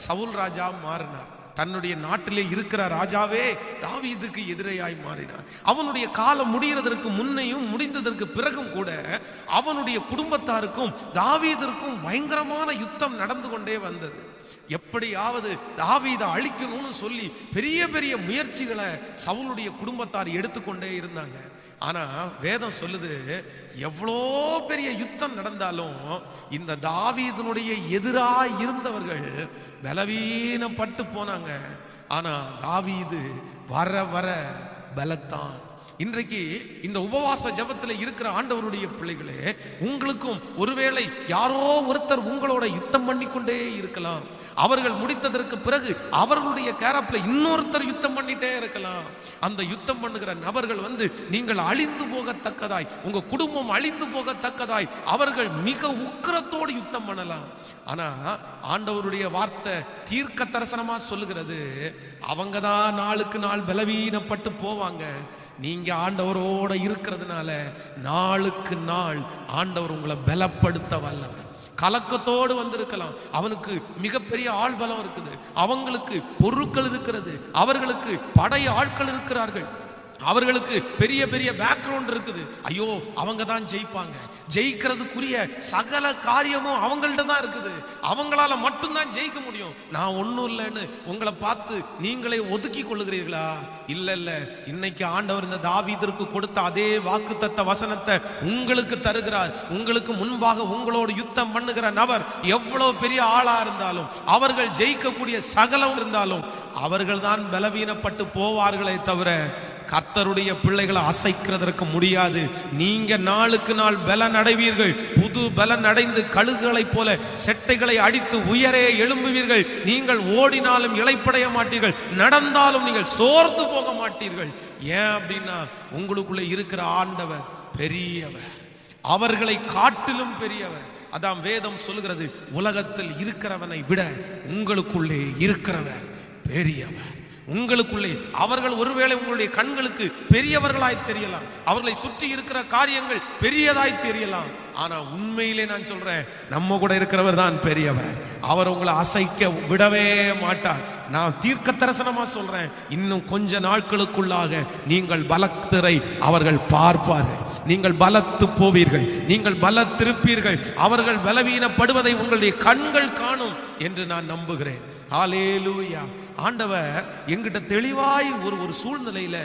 சவுல் ராஜா மாறினார். தன்னுடைய நாட்டிலே இருக்கிற ராஜாவே தாவீதுக்கு எதிரியாய் மாறினார். அவனுடைய காலம் முடிகிறதற்கு முன்னையும் முடிந்ததற்கு பிறகும் கூட அவனுடைய குடும்பத்தாருக்கும் தாவீதிற்கும் பயங்கரமான யுத்தம் நடந்து கொண்டே வந்தது. எப்படியாவது தாவீதை அழிக்கணும்னு சொல்லி பெரிய பெரிய முயற்சிகளை சவுலுடைய குடும்பத்தார் எடுத்துக்கொண்டே இருந்தாங்க. ஆனா வேதம் சொல்லுது, எவ்வளோ பெரிய யுத்தம் நடந்தாலும் இந்த தாவீதினுடைய எதிராக இருந்தவர்கள் பலவீனப்பட்டு போனாங்க. ஆனா தாவீது வர வர பலத்தான். இன்றைக்கு இந்த உபவாச ஜபத்துல இருக்கிற ஆண்டவருடைய பிள்ளைகளே, உங்களுக்கும் ஒருவேளை யாரோ ஒருத்தர் உங்களோட யுத்தம் பண்ணி கொண்டே இருக்கலாம். அவர்கள் முடித்ததற்கு பிறகு அவர்களுடைய கேரப்ல இன்னொருத்தர் யுத்தம் பண்ணிட்டே இருக்கலாம். அந்த யுத்தம் பண்ணுகிற நபர்கள் நீங்கள் அழிந்து போகத்தக்கதாய், உங்க குடும்பம் அழிந்து போகத்தக்கதாய் அவர்கள் மிக உக்கிரத்தோடு யுத்தம் பண்ணலாம். ஆனா ஆண்டவருடைய வார்த்தை தீர்க்க தரிசனமா சொல்லுகிறது, அவங்க தான் நாளுக்கு நாள் பலவீனப்பட்டு போவாங்க. நீங்க ஆண்டவரோட இருக்கிறதுனால நாளுக்கு நாள் ஆண்டவர் உங்களை பலப்படுத்த வல்லவர். கலக்கத்தோடு வந்திருக்கலாம், அவனுக்கு மிகப்பெரிய ஆள் பலம் இருக்குது, அவங்களுக்கு பொருட்கள் இருக்கிறது, அவர்களுக்கு படை ஆட்கள் இருக்கிறார்கள், அவர்களுக்கு பெரிய பெரிய பேக்ரவுண்ட் இருக்குது. ஐயோ அவங்க தான் ஜெயிப்பாங்க, ஜெயிக்கிறதுக்குரிய சகல காரியமும் அவங்கள்ட்ட தான் இருக்குது, அவங்களால மட்டும்தான் ஜெயிக்க முடியும், நான் ஒன்றும் இல்லைன்னு உங்களை பார்த்து நீங்களே ஒதுக்கி கொள்ளுகிறீர்களா? இல்லை இல்லை, இன்னைக்கு ஆண்டவர் இந்த தாவீதிற்கு கொடுத்த அதே வாக்குத்தத்த வசனத்தை உங்களுக்கு தருகிறார். உங்களுக்கு முன்பாக உங்களோடு யுத்தம் பண்ணுகிற நபர் எவ்வளவு பெரிய ஆளா இருந்தாலும், அவர்கள் ஜெயிக்கக்கூடிய சகலம் இருந்தாலும் அவர்கள் தான் பலவீனப்பட்டு போவார்களே தவிர கர்த்தருடைய பிள்ளைகளை அசைக்கிறதற்கு முடியாது. நீங்க நாளுக்கு நாள் பலன் அடைவீர்கள். புது பலன் அடைந்து கழுகுகளைப் போல செட்டைகளை அடித்து உயரே எழும்புவீர்கள். நீங்கள் ஓடினாலும் இளைப்படைய மாட்டீர்கள், நடந்தாலும் நீங்கள் சோர்ந்து போக மாட்டீர்கள். ஏன் அப்படின்னா உங்களுக்குள்ள இருக்கிற ஆண்டவர் பெரியவர், அவர்களை காட்டிலும் பெரியவர். அதான் வேதம் சொல்லுகிறது, உலகத்தில் இருக்கிறவனை விட உங்களுக்குள்ளே இருக்கிறவர் பெரியவர். உங்களுக்குள்ளே அவர்கள் ஒருவேளை உங்களுடைய கண்களுக்கு பெரியவர்களாய் தெரியலாம், அவர்களை சுற்றி இருக்கிற காரியங்கள் பெரியதாய் தெரியலாம். ஆனா உண்மையிலே நான் சொல்றேன், நம்ம கூட இருக்கிறவர் தான் பெரியவர். அவர் உங்களை அசைக்க விடவே மாட்டார். நான் தீர்க்க தரிசனமா சொல்றேன், இன்னும் கொஞ்ச நாட்களுக்குள்ளாக நீங்கள் பலத்திரை அவர்கள் பார்ப்பார்கள், நீங்கள் பலத்து போவீர்கள், நீங்கள் பலத்திருப்பீர்கள். அவர்கள் பலவீனப்படுவதை உங்களுடைய கண்கள் காண காணணும் என்று நான் நம்புகிறேன். ஹல்லேலூயா. ஆண்டவர் எங்கிட்ட தெளிவாய் ஒரு சூழ்நிலையில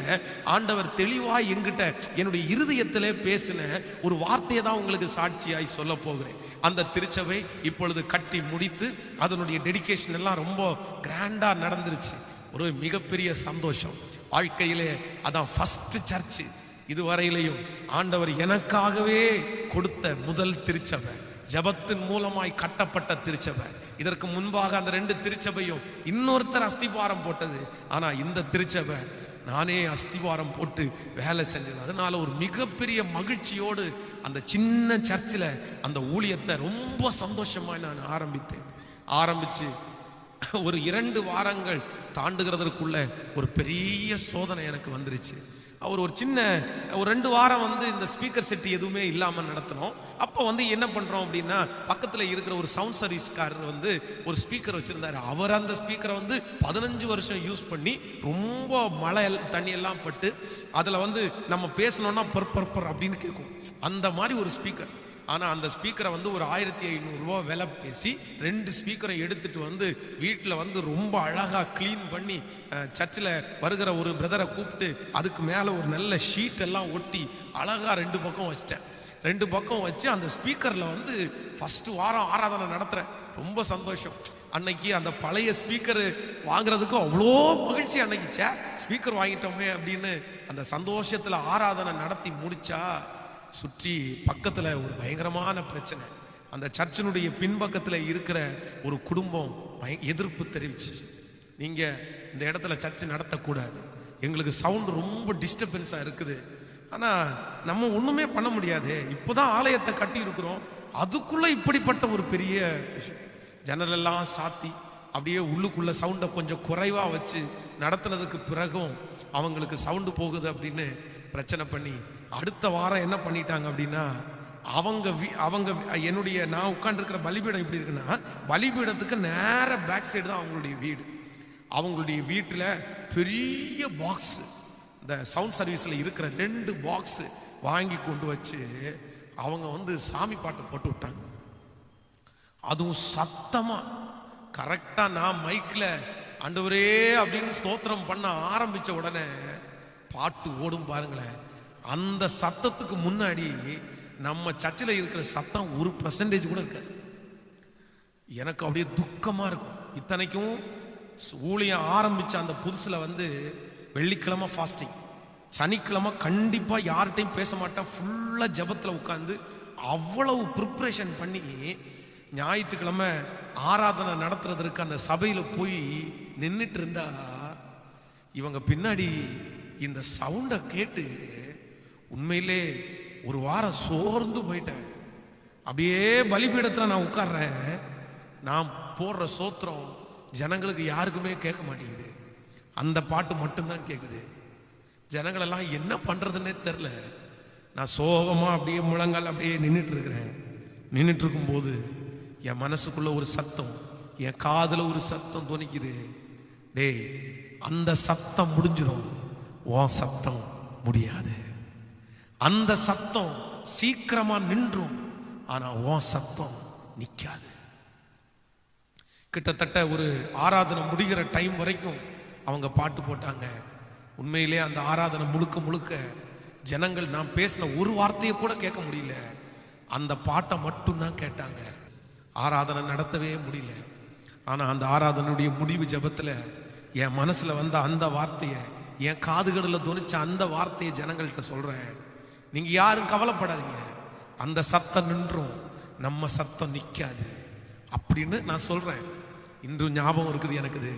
ஆண்டவர் தெளிவாய் எங்கிட்ட என்னுடைய இருதயத்திலே பேசின ஒரு வார்த்தையை தான் உங்களுக்கு சாட்சியாய் சொல்ல போகிறேன். அந்த திருச்சபை இப்பொழுது கட்டி முடித்து அதனுடைய டெடிகேஷன் எல்லாம் ரொம்ப கிராண்டா நடந்துருச்சு. ஒரு மிகப்பெரிய சந்தோஷம் வாழ்க்கையிலே. அதான் ஃபர்ஸ்ட் சர்ச் இதுவரையிலையும் ஆண்டவர் எனக்காகவே கொடுத்த முதல் திருச்சபை, ஜபத்தின் மூலமாய் கட்டப்பட்ட திருச்சபை. இதற்கு முன்பாக அந்த 2 திருச்சபையும் இன்னொருத்தர் அஸ்திபாரம் போட்டது. ஆனா இந்த திருச்சபை நானே அஸ்திவாரம் போட்டு வேலை செஞ்சது. அதனால ஒரு மிகப்பெரிய மகிழ்ச்சியோடு அந்த சின்ன சர்ச்சில் அந்த ஊழியத்தை ரொம்ப சந்தோஷமா நான் ஆரம்பிச்சு ஒரு 2 வாரங்கள் தாண்டுகிறதற்குள்ள ஒரு பெரிய சோதனை எனக்கு வந்துருச்சு. ஒரு சின்ன 2 வாரம் இந்த ஸ்பீக்கர் செட் எதுவுமே இல்லாமல் நடத்தினோம். அப்போ என்ன பண்ணுறோம் அப்படின்னா, பக்கத்தில் இருக்கிற ஒரு சவுண்ட் சர்வீஸ்காரர் ஒரு ஸ்பீக்கர் வச்சுருந்தார். அவர் அந்த ஸ்பீக்கரை 15 வருஷம் யூஸ் பண்ணி ரொம்ப மழை தண்ணி எல்லாம் பட்டு அதில் நம்ம பேசணும்னா பர் அப்படின்னு கேட்கும். அந்த மாதிரி ஒரு ஸ்பீக்கர். ஆனால் அந்த ஸ்பீக்கரை ஒரு 1500 ரூபா விலை பேசி 2 ஸ்பீக்கரை எடுத்துட்டு வீட்டில் ரொம்ப அழகாக க்ளீன் பண்ணி சர்ச்சில் வருகிற ஒரு பிரதரை கூப்பிட்டு அதுக்கு மேலே ஒரு நல்ல ஷீட் எல்லாம் ஒட்டி அழகாக 2 பக்கம் வச்சிட்டேன். 2 பக்கம் வச்சு அந்த ஸ்பீக்கரில் ஃபர்ஸ்ட் வாரம் ஆராதனை நடத்துகிறேன். ரொம்ப சந்தோஷம். அன்னைக்கு அந்த பழைய ஸ்பீக்கர் வாங்குறதுக்கு அவ்வளோ மகிழ்ச்சி. அன்னைக்கு ஸ்பீக்கர் வாங்கிட்டோமே அப்படின்னு அந்த சந்தோஷத்தில் ஆராதனை நடத்தி முடிச்சா சுற்றி பக்கத்தில் ஒரு பயங்கரமான பிரச்சனை. அந்த சர்ச்சினுடைய பின்பக்கத்தில் இருக்கிற ஒரு குடும்பம் எதிர்ப்பு தெரிவிச்சு, நீங்கள் இந்த இடத்துல சர்ச் நடத்தக்கூடாது, எங்களுக்கு சவுண்டு ரொம்ப டிஸ்டர்பன்ஸாக இருக்குது. ஆனால் நம்ம ஒன்றுமே பண்ண முடியாது, இப்போதான் ஆலயத்தை கட்டி இருக்கிறோம், அதுக்குள்ளே இப்படிப்பட்ட ஒரு பெரிய ஜன்னலெல்லாம் சாத்தி அப்படியே உள்ளுக்குள்ளே சவுண்டை கொஞ்சம் குறைவாக வச்சு நடத்துனதுக்கு பிறகும் அவங்களுக்கு சவுண்டு போகுது அப்படின்னு பிரச்சனை பண்ணி அடுத்த வாரம் என்ன பண்ணிட்டாங்க அப்படின்னா, அவங்க என்னுடைய நான் உட்காந்துருக்கிற பலிபீடம் எப்படி இருக்குன்னா, பலிபீடத்துக்கு நேர பேக் சைடு தான் அவங்களுடைய வீடு. அவங்களுடைய வீட்டில் பெரிய பாக்ஸ், இந்த சவுண்ட் சர்வீஸில் இருக்கிற 2 பாக்ஸ் வாங்கி கொண்டு வச்சு அவங்க சாமி பாட்டை போட்டு விட்டாங்க. அதுவும் சத்தமா கரெக்டா நான் மைக்ல ஆண்டவரே அப்படின்னு ஸ்தோத்திரம் பண்ண ஆரம்பிச்ச உடனே பாட்டு ஓடும் பாருங்களேன். அந்த சத்தத்துக்கு முன்னாடி நம்ம சர்ச்சில் இருக்கிற சத்தம் 1% கூட இருக்காது. எனக்கு அப்படியே துக்கமா இருக்கும். இத்தனைக்கும் ஊழியம் ஆரம்பிச்ச அந்த புதுசுல வெள்ளிக்கிழமை ஃபாஸ்டிங், சனிக்கிழமை கண்டிப்பா யார்கிட்டையும் பேச மாட்டேன், ஃபுல்லா ஜபத்தில் உட்காந்து அவ்வளவு ப்ரிப்ரேஷன் பண்ணி ஞாயிற்றுக்கிழமை ஆராதனை நடத்துறதுக்கு அந்த சபையில் போய் நின்றுட்டு இருந்தா இவங்க பின்னாடி இந்த சவுண்டை கேட்டு உண்மையிலே ஒரு வாரம் சோர்ந்து போயிட்டேன். அப்படியே பலிபீடத்தில் நான் உட்கார்றேன், நான் போடுற சோத்திரம் ஜனங்களுக்கு யாருக்குமே கேட்க மாட்டேங்குது, அந்த பாட்டு மட்டும்தான் கேட்குது. ஜனங்களெல்லாம் என்ன பண்ணுறதுன்னே தெரில. நான் சோகமா அப்படியே முழங்கால் அப்படியே நின்றுட்டு இருக்கும்போது என் மனசுக்குள்ள ஒரு சத்தம், என் காதில் ஒரு சத்தம் துணிக்குது. டேய், அந்த சத்தம் முடிஞ்சிடும், உன் சத்தம் முடியாது. அந்த சத்தம் சீக்கிரமா நின்றும், ஆனா உன் சத்தம் நிக்காது. கிட்டத்தட்ட ஒரு ஆராதனை முடிகிற டைம் வரைக்கும் அவங்க பாட்டு போட்டாங்க. உண்மையிலே அந்த ஆராதனை முழுக்க ஜனங்கள் நான் பேசின ஒரு வார்த்தையை கூட கேட்க முடியல, அந்த பாட்டை மட்டும்தான் கேட்டாங்க. ஆராதனை நடத்தவே முடியல. ஆனா அந்த ஆராதனுடைய முடிவு ஜபத்தில் என் மனசுல அந்த வார்த்தையை, என் காதுகளில் துணிச்ச அந்த வார்த்தையை ஜனங்கள்கிட்ட சொல்றேன். நீங்க யாரும் கவலைப்படாதீங்க, அந்த சத்தம் நின்றும், நம்ம சத்தம் நிக்காது அப்படின்னு நான் சொல்றேன். இன்று ஞாபகம் இருக்குது எனக்கு.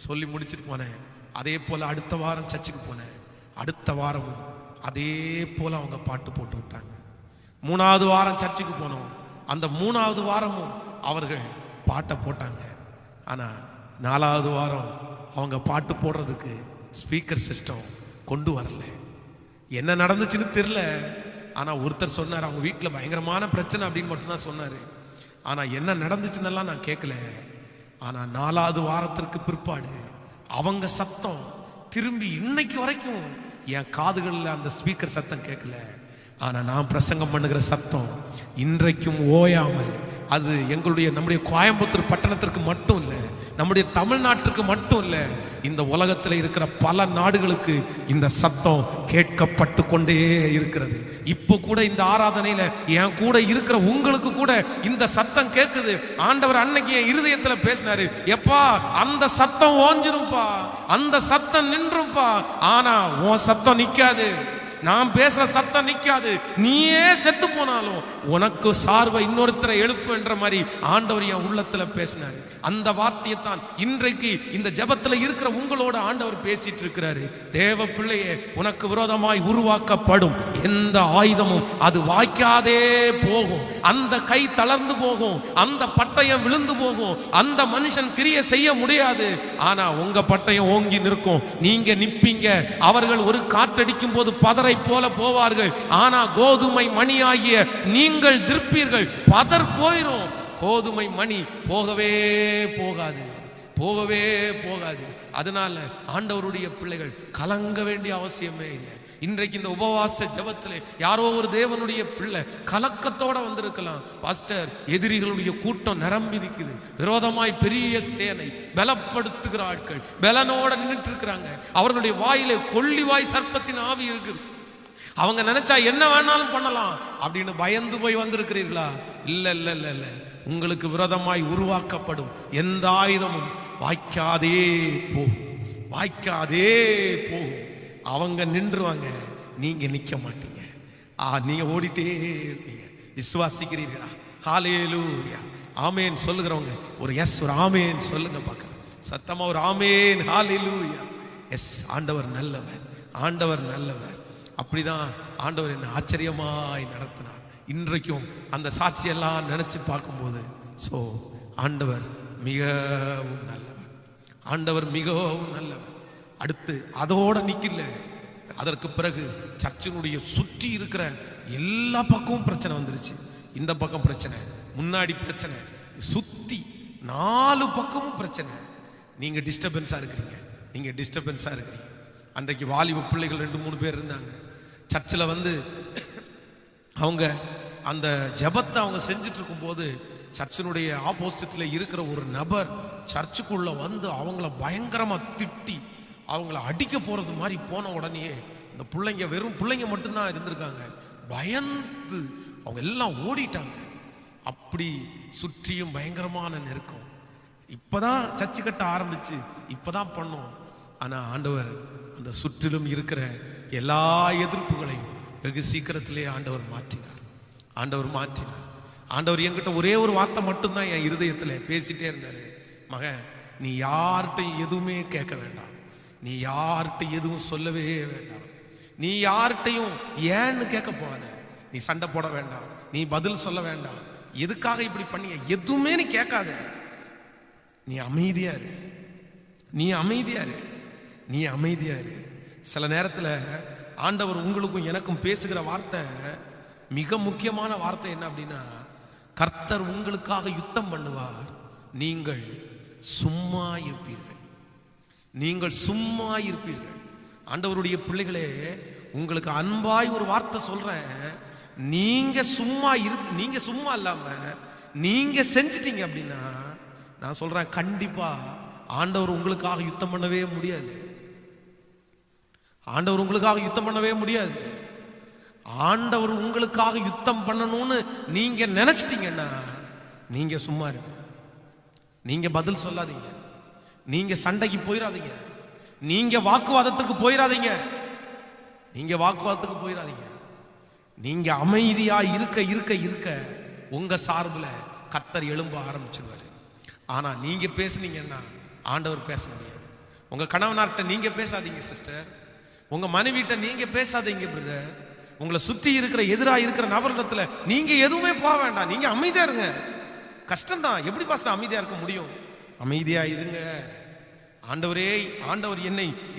சொல்லி முடிச்சுட்டு போனேன். அதே போல அடுத்த வாரம் சர்ச்சுக்கு போனேன். அடுத்த வாரமும் அதே போல அவங்க பாட்டு போட்டு விட்டாங்க. 3வது வாரம் சர்ச்சுக்கு போனோம். அந்த 3வது வாரமும் அவர்கள் பாட்டை போட்டாங்க. ஆனா 4வது வாரம் அவங்க பாட்டு போடுறதுக்கு ஸ்பீக்கர் சிஸ்டம் கொண்டு வரல. என்ன நடந்துச்சுன்னு தெரியல. ஆனா ஒருத்தர் சொன்னார், அவங்க வீட்டில் பயங்கரமான பிரச்சனை அப்படின்னு மட்டும்தான் சொன்னாரு. ஆனா என்ன நடந்துச்சுன்னெல்லாம் நான் கேட்கல. ஆனா 4வது வாரத்திற்கு பிற்பாடு அவங்க சத்தம் திரும்பி இன்னைக்கு வரைக்கும் என் காதுகளில் அந்த ஸ்பீக்கர் சத்தம் கேட்கல. ஆனா நான் பிரசங்கம் பண்ணுகிற சத்தம் இன்றைக்கும் ஓயாமல், அது நம்முடைய கோயம்புத்தூர் பட்டணத்திற்கு மட்டும் இல்லை, நம்முடைய தமிழ்நாட்டிற்கு மட்டும் இல்லை, இந்த உலகத்தில் இருக்கிற பல நாடுகளுக்கு இந்த சத்தம் கேட்கப்பட்டு கொண்டே இருக்கிறது. இப்போ கூட இந்த ஆராதனையில என் கூட இருக்கிற உங்களுக்கு கூட இந்த சத்தம் கேட்குது. ஆண்டவர் அன்னைக்கு என் இருதயத்துல பேசினாரு, எப்பா அந்த சத்தம் ஓஞ்சிரும்பா, அந்த சத்தம் நின்றும்பா, ஆனா உன் சத்தம் நிக்காது, நான் பேசுற சத்தம் நிக்காது, நீயே செத்து போனாலும் உனக்கு சார்பை இன்னொருத்தரை எழுப்பு என்ற மாதிரி ஆண்டவர் என் உள்ளத்துல பேசினாரு. அந்த வார்த்தையை தான் இன்றைக்கு இந்த ஜெபத்துல இருக்கிற உங்களோட ஆண்டவர் பேசிட்டு இருக்கிறாரு. தேவ பிள்ளையே, உனக்கு விரோதமாய் உருவாக்கப்படும் எந்த ஆயுதமும் அது வாய்க்காதே போகும், அந்த கை தளர்ந்து போகும், அந்த பட்டயம் விழுந்து போகும், அந்த மனுஷன் கிரியை செய்ய முடியாது. ஆனா உங்க பட்டயம் ஓங்கி நிற்கும், நீங்க நிப்பீங்க. அவர்கள் ஒரு காற்றடிக்கும் போது பதரை போல போவார்கள், ஆனா கோதுமை மணி ஆகிய நீங்கள் திருப்பீர்கள். பதர் போயிரும், கோதுமை மணி போகவே போகாது, போகவே போகாது. அதனால ஆண்டவருடைய பிள்ளைகள் கலங்க வேண்டிய அவசியமே இல்லை. இன்றைக்கு இந்த உபவாச ஜெபத்திலே யாரோ ஒரு தேவனுடைய பிள்ளை கலக்கத்தோட வந்திருக்கலாம். பாஸ்டர், எதிரிகளுடைய கூட்டம் நிரம்பி இருக்குது, விரோதமாய் பெரிய சேனை, பலப்படுத்துகிற ஆட்கள் பலனோட நின்றுட்டு இருக்கிறாங்க, அவர்களுடைய வாயிலே கொள்ளிவாய் சர்ப்பத்தின் ஆவி இருக்குது, அவங்க நினைச்சா என்ன வேணாலும் பண்ணலாம் அப்படின்னு பயந்து போய் வந்திருக்கிறீர்களா? இல்ல இல்ல இல்ல இல்ல, உங்களுக்கு விரோதமாய் உருவாக்கப்படும் எந்த ஆயுதமும் வாய்க்காதே போகும், வாய்க்காதே போகும். அவங்க நின்றுவாங்க, நீங்க நிக்க மாட்டீங்க. நீங்க ஓடிட்டே இருப்பீங்க. விசுவாசிக்கிறீர்களா? ஹல்லேலூயா, ஆமேன் சொல்லுகிறவங்க ஒரு எஸ், ஒரு ஆமேன் சொல்லுங்க பார்க்கலாம். சத்தமா ஒரு ஆமேன். ஹல்லேலூயா. எஸ், ஆண்டவர் நல்லவர், ஆண்டவர் நல்லவர். அப்படிதான் ஆண்டவர் என்ன ஆச்சரியமாய் நடத்தினார். இன்றைக்கும் அந்த சாட்சியெல்லாம் நினைச்சு பார்க்கும்போது ஆண்டவர் மிகவும் நல்லவர், ஆண்டவர் மிகவும் நல்லவர். அடுத்து அதோட நிக்கல, அதற்கு பிறகு சர்ச்சினுடைய சுற்றி இருக்கிற எல்லா பக்கமும் பிரச்சனை வந்துருச்சு. இந்த பக்கம் பிரச்சனை, முன்னாடி பிரச்சனை, சுத்தி 4 பக்கமும் பிரச்சனை. நீங்க டிஸ்டர்பன்ஸா இருக்கிறீங்க, நீங்க டிஸ்டர்பன்ஸா இருக்கிறீங்க. அன்றைக்கு வாலிப பிள்ளைகள் 2-3 பேர் இருந்தாங்க சர்ச்சில். அவங்க அந்த ஜெபத்தை அவங்க செஞ்சுட்டு இருக்கும்போது சர்ச்சினுடைய ஆப்போசிட்ல இருக்கிற ஒரு நபர் சர்ச்சுக்குள்ள வந்து அவங்கள பயங்கரமா திட்டி அவங்கள அடிக்க போறது மாதிரி போன உடனே இந்த பிள்ளைங்க, வெறும் பிள்ளைங்க மட்டும்தான் இருந்திருக்காங்க, பயந்து அவங்க எல்லாம் ஓடிட்டாங்க. அப்படி சுற்றியும் பயங்கரமான நெருக்கம். இப்பதான் சர்ச்சு கட்ட ஆரம்பிச்சு, இப்பதான் பண்ணோம். ஆனா ஆண்டவர் அந்த சுற்றிலும் இருக்கிற எல்லா எதிர்ப்புகளையும் வெகு சீக்கிரத்திலே ஆண்டவர் மாற்றினார், ஆண்டவர் மாற்றினார். ஆண்டவர் என்கிட்ட ஒரே ஒரு வார்த்தை மட்டும்தான் என் இருதயத்தில் பேசிட்டே இருந்தாரு, மகன் நீ யார்கிட்டையும் எதுவுமே கேட்க வேண்டாம், நீ யார்கிட்ட எதுவும் சொல்லவே வேண்டாம், நீ யார்கிட்டையும் ஏன்னு கேட்க போகாத, நீ சண்டை போட வேண்டாம், நீ பதில் சொல்ல வேண்டாம், எதுக்காக இப்படி பண்ணீங்க எதுவுமே நீ கேட்காத, நீ அமைதியா இரு, நீ அமைதியா இரு, நீ அமைதியா இரு. சில நேரத்தில் ஆண்டவர் உங்களுக்கும் எனக்கும் பேசுகிற வார்த்தை மிக முக்கியமான வார்த்தை என்ன அப்படின்னா, கர்த்தர் உங்களுக்காக யுத்தம் பண்ணுவார், நீங்கள் சும்மா இருப்பீர்கள், நீங்கள் சும்மா இருப்பீர்கள். ஆண்டவருடைய பிள்ளைகளே, உங்களுக்கு அன்பாய் ஒரு வார்த்தை சொல்றேன், நீங்க சும்மா நீங்க சும்மா இல்லாம நீங்க செஞ்சிட்டீங்க அப்படின்னா நான் சொல்றேன், கண்டிப்பா ஆண்டவர் உங்களுக்காக யுத்தம் பண்ணவே முடியாது, ஆண்டவர் உங்களுக்காக யுத்தம் பண்ணவே முடியாது. ஆண்டவர் உங்களுக்காக யுத்தம் பண்ணணும்னு நீங்க நினைச்சிட்டீங்கன்னா நீங்க சும்மா இருங்க, நீங்க பதில் சொல்லாதீங்க, நீங்க சண்டைக்கு போயிடாதீங்க, நீங்க வாக்குவாதத்துக்கு போயிடாதீங்க, நீங்க வாக்குவாதத்துக்கு போயிடாதீங்க. நீங்க அமைதியா இருக்க இருக்க இருக்க உங்க சார்புல கர்த்தர் எழும்ப ஆரம்பிச்சிருவாரு. ஆனா நீங்க பேசுனீங்கன்னா ஆண்டவர் பேச முடியாது. உங்க கணவனார்கிட்ட நீங்க பேசாதீங்க சிஸ்டர், உங்க மனைவிட்ட நீங்க பேசாதீங்க பிரதர், உங்களை சுற்றி இருக்கிற எதிராக இருக்கிற நபரிடத்துல நீங்க எதுவுமே போக வேண்டாம், நீங்க அமைதியா இருங்க. கஷ்டம்தான், எப்படி பாஸ்டர் அமைதியா இருக்க முடியும்? அமைதியா இருங்க. ஆண்டவரே, ஆண்டவர்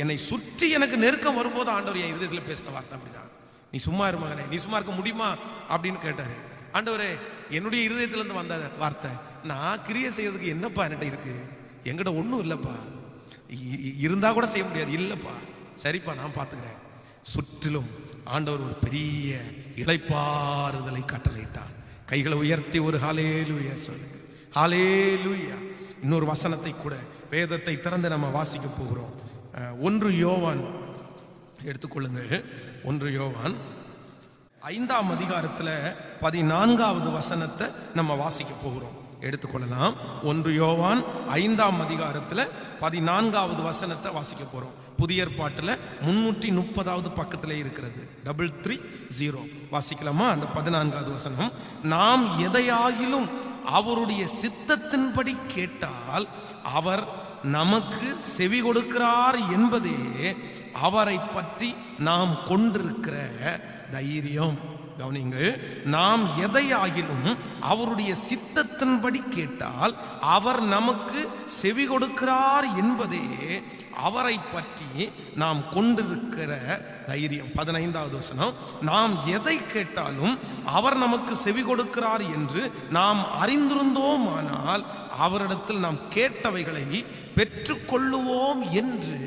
என்னை சுற்றி எனக்கு நெருக்கம் வரும்போது ஆண்டவர் என் இதயத்தில் பேசின வார்த்தை அப்படிதான், நீ சும்மா இரு மகனே, நீ சும்மா இருக்க முடியுமா அப்படின்னு கேட்டாரு. ஆண்டவரே, என்னுடைய இருதயத்திலிருந்து வந்த வார்த்தை, நான் கிரியை செய்யறதுக்கு என்னப்பா என்கிட்ட இருக்கு, என்கிட்ட ஒன்றும் இல்லைப்பா, இருந்தா கூட செய்ய முடியாது, இல்லைப்பா, சரிப்பா நான் பார்த்துக்கிறேன். சுற்றிலும் ஆண்டவர் ஒரு பெரிய இளைப்பாறுதலை கட்டளையிட்டார். கைகளை உயர்த்தி ஒரு ஹல்லேலூயா சொல்லுங்க. ஹல்லேலூயா. இன்னொரு வசனத்தை கூட வேதத்தை திறந்து நம்ம வாசிக்க போகிறோம். 1 யோவான் எடுத்துக்கொள்ளுங்கள். 1 யோவான் 5ஆம் அதிகாரத்தில் 14வது வசனத்தை நம்ம வாசிக்க போகிறோம். எடுத்துக்கொள்ளலாம். 1 யோவான் 5ஆம் அதிகாரத்தில் 14வது வசனத்தை வாசிக்க போறோம். புதிய ஏற்பாட்டில் 330வது பக்கத்தில் இருக்கிறது. 330 வாசிக்கலாமா? அந்த 14வது வசனம், நாம் எதையாகிலும் அவருடைய சித்தத்தின்படி கேட்டால் அவர் நமக்கு செவி கொடுக்கிறார் என்பதே அவரை பற்றி நாம் கொண்டிருக்கிற தைரியம். கவனிங்கள், நாம் எதையாகிலும் அவருடைய சித்தத்தின்படி கேட்டால் அவர் நமக்கு செவி கொடுக்கிறார் என்பதே அவரை பற்றி நாம் கொண்டிருக்கிற தைரியம். 15வது வசனம், நாம் எதை கேட்டாலும் அவர் நமக்கு செவி கொடுக்கிறார் என்று நாம் அறிந்திருந்தோமானால் அவரிடத்தில் நாம் கேட்டவைகளை பெற்றுக்கொள்ளுவோம் என்று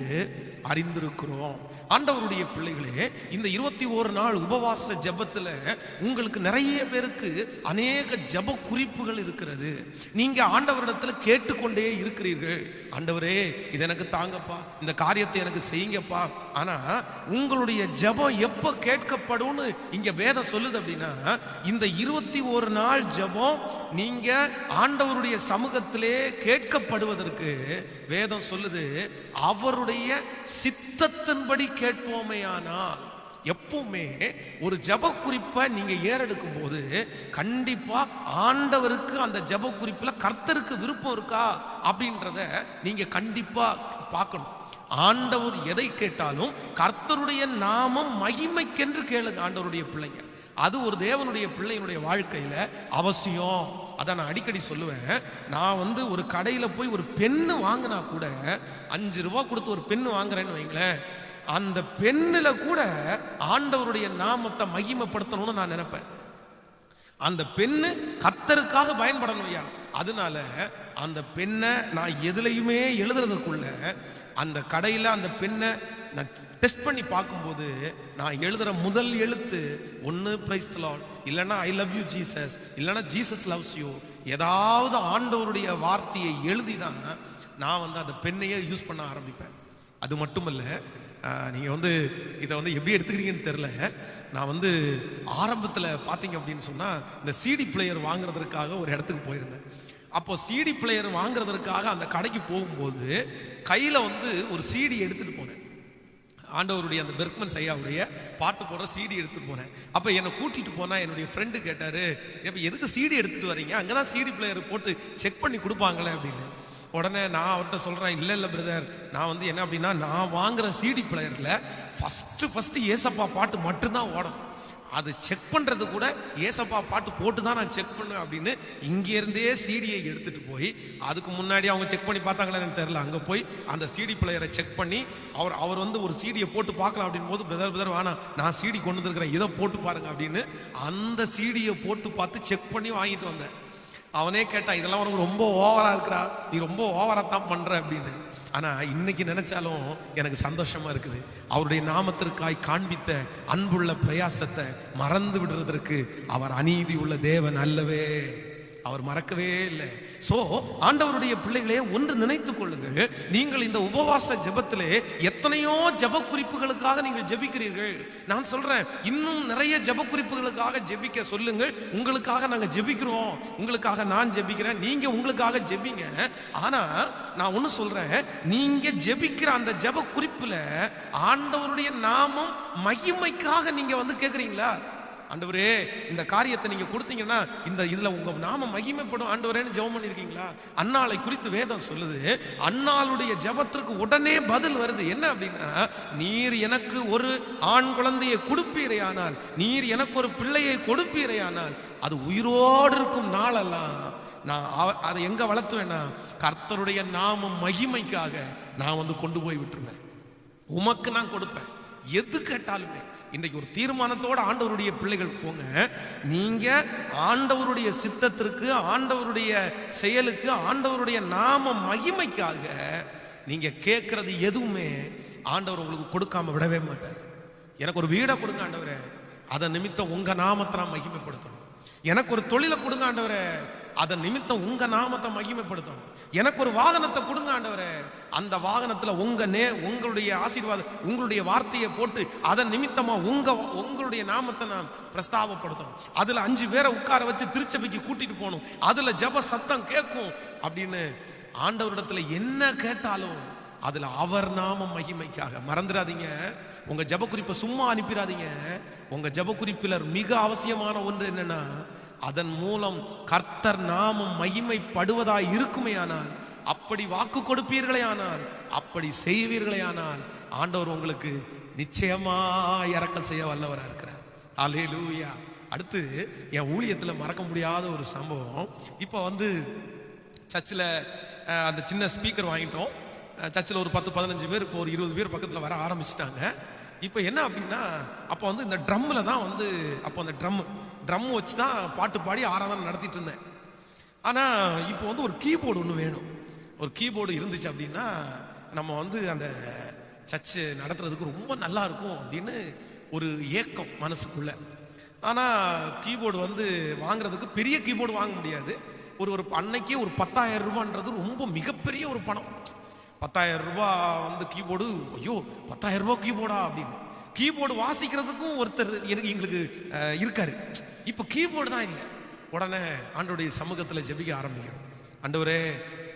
அறிந்திருக்கிறோம். ஆண்டவருடைய பிள்ளைகளே, இந்த 21 நாள் உபவாச ஜெபத்தில் உங்களுக்கு நிறைய பேருக்கு அநேக ஜெப குறிப்புகள் இருக்கிறது. நீங்க ஆண்டவரிடத்தில் கேட்டுக்கொண்டே இருக்கிறீர்கள். ஆண்டவரே, இது எனக்கு தாங்கப்பா, இந்த காரியத்தை எனக்கு செய்யுங்கப்பா. ஆனா உங்களுடைய ஜெபம் எப்ப கேட்கப்படும்னு இங்க வேதம் சொல்லுது அப்படின்னா, இந்த 21 நாள் ஜெபம் நீங்க ஆண்டவருடைய சமூகத்திலே கேட்கப்படுவதற்கு வேதம் சொல்லுது, அவருடைய சித்தத்தின்படி கேட்போமேயானால். எப்பவுமே ஒரு ஜெப குறிப்பை நீங்க ஏறெடுக்கும் போது கண்டிப்பா ஆண்டவருக்கு அந்த ஜெப குறிப்புல கர்த்தருக்கு விருப்பம் இருக்கா அப்படின்றத நீங்க கண்டிப்பா பார்க்கணும். ஆண்டவர் எதை கேட்டாலும் கர்த்தருடைய நாமம் மகிமைக்கென்று கேளுங்க. ஆண்டவருடைய பிள்ளைங்க, அது ஒரு தேவனுடைய பிள்ளையினுடைய வாழ்க்கையில அவசியம். அதான் நான் அடிக்கடி சொல்லுவேன். நான் ஒரு கடையில் போய் ஒரு பென்னு வாங்கினா கூட, 5 ரூபா கொடுத்து ஒரு பென்னு வாங்குறேன்னு வைங்களேன், அந்த பெண்ணில் கூட ஆண்டவருடைய நாமத்தை மகிமைப்படுத்தணும்னு நான் நினைப்பேன். அந்த பெண்ணு கர்த்தருக்காக பயன்படணும் ஐயா. அதனால அந்த பெண்ணை நான் எதுலையுமே எழுதுறதுக்குள்ள அந்த கடையில் அந்த பெண்ணை நான் டெஸ்ட் பண்ணி பார்க்கும்போது நான் எழுதுகிற முதல் எழுத்து ஒன்று பிரைஸ் தி லார்ட், இல்லைன்னா ஐ லவ் யூ ஜீசஸ், இல்லைன்னா ஜீசஸ் லவ்ஸ் யூ, ஏதாவது ஆண்டவருடைய வார்த்தையை எழுதி தான் நான் அந்த பெண்ணையே யூஸ் பண்ண ஆரம்பிப்பேன். அது மட்டும் இல்லை, நீங்கள் இதை எப்படி எடுத்துக்கிறீங்கன்னு தெரில. நான் ஆரம்பத்தில் பார்த்தீங்க அப்படின்னு சொன்னால் இந்த சிடி பிளேயர் வாங்குறதுக்காக ஒரு இடத்துக்கு போயிருந்தேன். அப்போ சிடி பிளேயர் வாங்குறதுக்காக அந்த கடைக்கு போகும்போது கையில் ஒரு சிடி எடுத்துகிட்டு போனேன். ஆண்டவருடைய அந்த பெர்க்மன் ஐயாவுடைய பாட்டு போடுற சிடி எடுத்துகிட்டு போனேன். அப்போ என்னை கூட்டிகிட்டு போனால் என்னுடைய ஃப்ரெண்டு கேட்டார், இப்போ எதுக்கு சிடி எடுத்துகிட்டு வரீங்க, அங்கே தான் சிடி பிளேயர் போட்டு செக் பண்ணி கொடுப்பாங்களே அப்படின்னு. உடனே நான் அவர்கிட்ட சொல்கிறேன், இல்லை பிரதர், நான் என்ன அப்படின்னா, நான் வாங்குகிற சிடி பிளேயரில் ஃபஸ்ட்டு ஏசப்பா பாட்டு மட்டும்தான் ஓடும். அது செக் பண்ணுறது கூட ஏசப்பா பாட்டு போட்டு தான் நான் செக் பண்ணுவேன் அப்படின்னு இங்கேருந்தே சிடியை எடுத்துகிட்டு போய், அதுக்கு முன்னாடி அவங்க செக் பண்ணி பார்த்தாங்களே எனக்கு தெரில, அங்கே போய் அந்த சிடி பிளேயரை செக் பண்ணி அவர் ஒரு சிடியை போட்டு பார்க்கலாம் அப்படின் போது, பிரதர் வேணாம், நான் சிடி கொண்டு வந்துருக்கிறேன், இதை போட்டு பாருங்க அப்படின்னு அந்த சிடியை போட்டு பார்த்து செக் பண்ணி வாங்கிட்டு வந்தேன். அவனே கேட்டா, இதெல்லாம் உனக்கு ரொம்ப ஓவரா இருக்கிறா, நீ ரொம்ப ஓவரா தான் பண்ற அப்படின்னு. ஆனா இன்னைக்கு நினைச்சாலும் எனக்கு சந்தோஷமா இருக்குது. அவருடைய நாமத்திற்காய் காண்பித்த அன்புள்ள பிரயாசத்தை மறந்து விடுறதற்கு அவர் அநீதி உள்ள தேவன் அல்லவே, அவர் மறக்கவே இல்லை. சோ ஆண்டவருடைய பிள்ளைகளே, ஒன்று நினைத்துக் கொள்ளுங்கள், நீங்கள் இந்த உபவாச ஜெபத்திலே எத்தனையோ ஜெப குறிப்புகளுக்காக நீங்கள் ஜெபிக்கிறீர்கள். நான் சொல்றேன், இன்னும் நிறைய ஜெப குறிப்புகளுக்காக ஜெபிக்க சொல்லுங்கள். உங்களுக்காக நாங்கள் ஜெபிக்கிறோம், உங்களுக்காக நான் ஜெபிக்கிறேன், நீங்க உங்களுக்காக ஜெபிங்க. ஆனா நான் ஒன்று சொல்றேன், நீங்க ஜெபிக்கிற அந்த ஜெப குறிப்புல ஆண்டவருடைய நாமம் மகிமைக்காக நீங்க கேட்குறீங்களா? ஆண்டவரே, இந்த காரியத்தை நீங்க கொடுத்தீங்கன்னா இதுல உங்க நாம மகிமைப்படும் ஆண்டவரேன்னு ஜெபம் பண்ணிருக்கீங்களா? அன்னாளை குறித்து வேதம் சொல்லுது, அன்னாளுடைய ஜெபத்திற்கு உடனே பதில் வருது. என்ன அப்படின்னா, நீர் எனக்கு ஒரு ஆண் குழந்தையை கொடுப்பீரையானால், நீர் எனக்கு ஒரு பிள்ளையை கொடுப்பீரையானால், அது உயிரோடு இருக்கும் நாளெல்லாம் நான் அதை எங்க வளர்த்துவேன்னா, கர்த்தருடைய நாம மகிமைக்காக நான் கொண்டு போய் விட்டுருவேன். உமக்கு நான் கொடுப்பேன், எது கேட்டாலுமே. இன்றைக்கு ஒரு தீர்மானத்தோடு ஆண்டவருடைய பிள்ளைகள் போங்க. நீங்க ஆண்டவருடைய சித்தத்திற்கு, ஆண்டவருடைய செயலுக்கு, ஆண்டவருடைய நாம மகிமைக்காக நீங்க கேட்கறது எதுவுமே ஆண்டவர் உங்களுக்கு கொடுக்காம விடவே மாட்டார். எனக்கு ஒரு வீடை கொடுங்க ஆண்டவரே, அதன் நிமித்தம் உங்க நாமத்தை நான் மகிமைப்படுத்தணும். எனக்கு ஒரு தொழிலை கொடுங்க ஆண்டவரே, அதன் நிமித்தம் உங்க நாமத்தை மகிமைப்படுத்தணும். எனக்கு ஒரு வாகனத்தை கொடுங்க ஆண்டவரே, அந்த வாகனத்துல உங்களுடைய ஆசீர்வாதம், உங்களுடைய வார்த்தையை போட்டு அதன் நிமித்தமா உங்களுடைய நாமத்தை நான் பிரஸ்தாபப்படுத்தணும். அதுல 5 பேரை உட்கார வச்சு திருச்சபைக்கு கூட்டிட்டு போகணும். அதுல ஜெப சத்தம் கேட்கும் அப்படின்னு ஆண்டவரிடத்துல என்ன கேட்டாலும் அதுல அவர் நாமம் மகிமைக்காக. மறந்துடாதீங்க, உங்க ஜெப குறிப்பை சும்மா அனுப்பிடாதீங்க. உங்க ஜெப குறிப்பில் மிக அவசியமான ஒன்று என்னன்னா, அதன் மூலம் கர்த்தர் நாமம் மகிமைப்படுவதாய் இருக்குமே ஆனால், அப்படி வாக்கு கொடுப்பீர்களே ஆனால், அப்படி செய்வீர்களே ஆனால், ஆண்டவர் உங்களுக்கு நிச்சயமா இரக்கம் செய்ய வல்லவரா இருக்கிறார். அல்லேலூயா. அடுத்து என் ஊழியத்தில் மறக்க முடியாத ஒரு சம்பவம். இப்போ சர்ச்சில் அந்த சின்ன ஸ்பீக்கர் வாங்கிட்டோம். சர்ச்சில் ஒரு 10-15 பேர், இப்போ ஒரு 20 பேர் பக்கத்தில் வர ஆரம்பிச்சிட்டாங்க. இப்போ என்ன அப்படின்னா, அப்போ இந்த ட்ரம்மில் தான் அப்போ அந்த ட்ரம் வச்சு தான் பாட்டு பாடி ஆராதனை நடத்திட்டு இருந்தேன். ஆனால் இப்போ ஒரு கீபோர்டு ஒன்று வேணும். ஒரு கீபோர்டு இருந்துச்சு அப்படின்னா நம்ம அந்த சர்ச்சு நடத்துறதுக்கு ரொம்ப நல்லா இருக்கும் அப்படின்னு ஒரு ஏக்கம் மனசுக்குள்ள. ஆனால் கீபோர்டு வாங்குறதுக்கு பெரிய கீபோர்டு வாங்க முடியாது. ஒரு அன்னைக்கே ஒரு 10,000 ரூபான்றது ரொம்ப மிகப்பெரிய ஒரு பணம். 10,000 ரூபாய் கீபோர்டு. ஐயோ, 10,000 ரூபாய் கீபோர்டா அப்படின்னு. கீபோர்டு வாசிக்கிறதுக்கும் ஒருத்தர் எங்களுக்கு இருக்காரு. இப்போ கீபோர்டு தான் இல்லை. உடனே ஆண்டவருடைய சமூகத்தில் ஜெபிக்க ஆரம்பிக்கிறோம். ஆண்டவரே,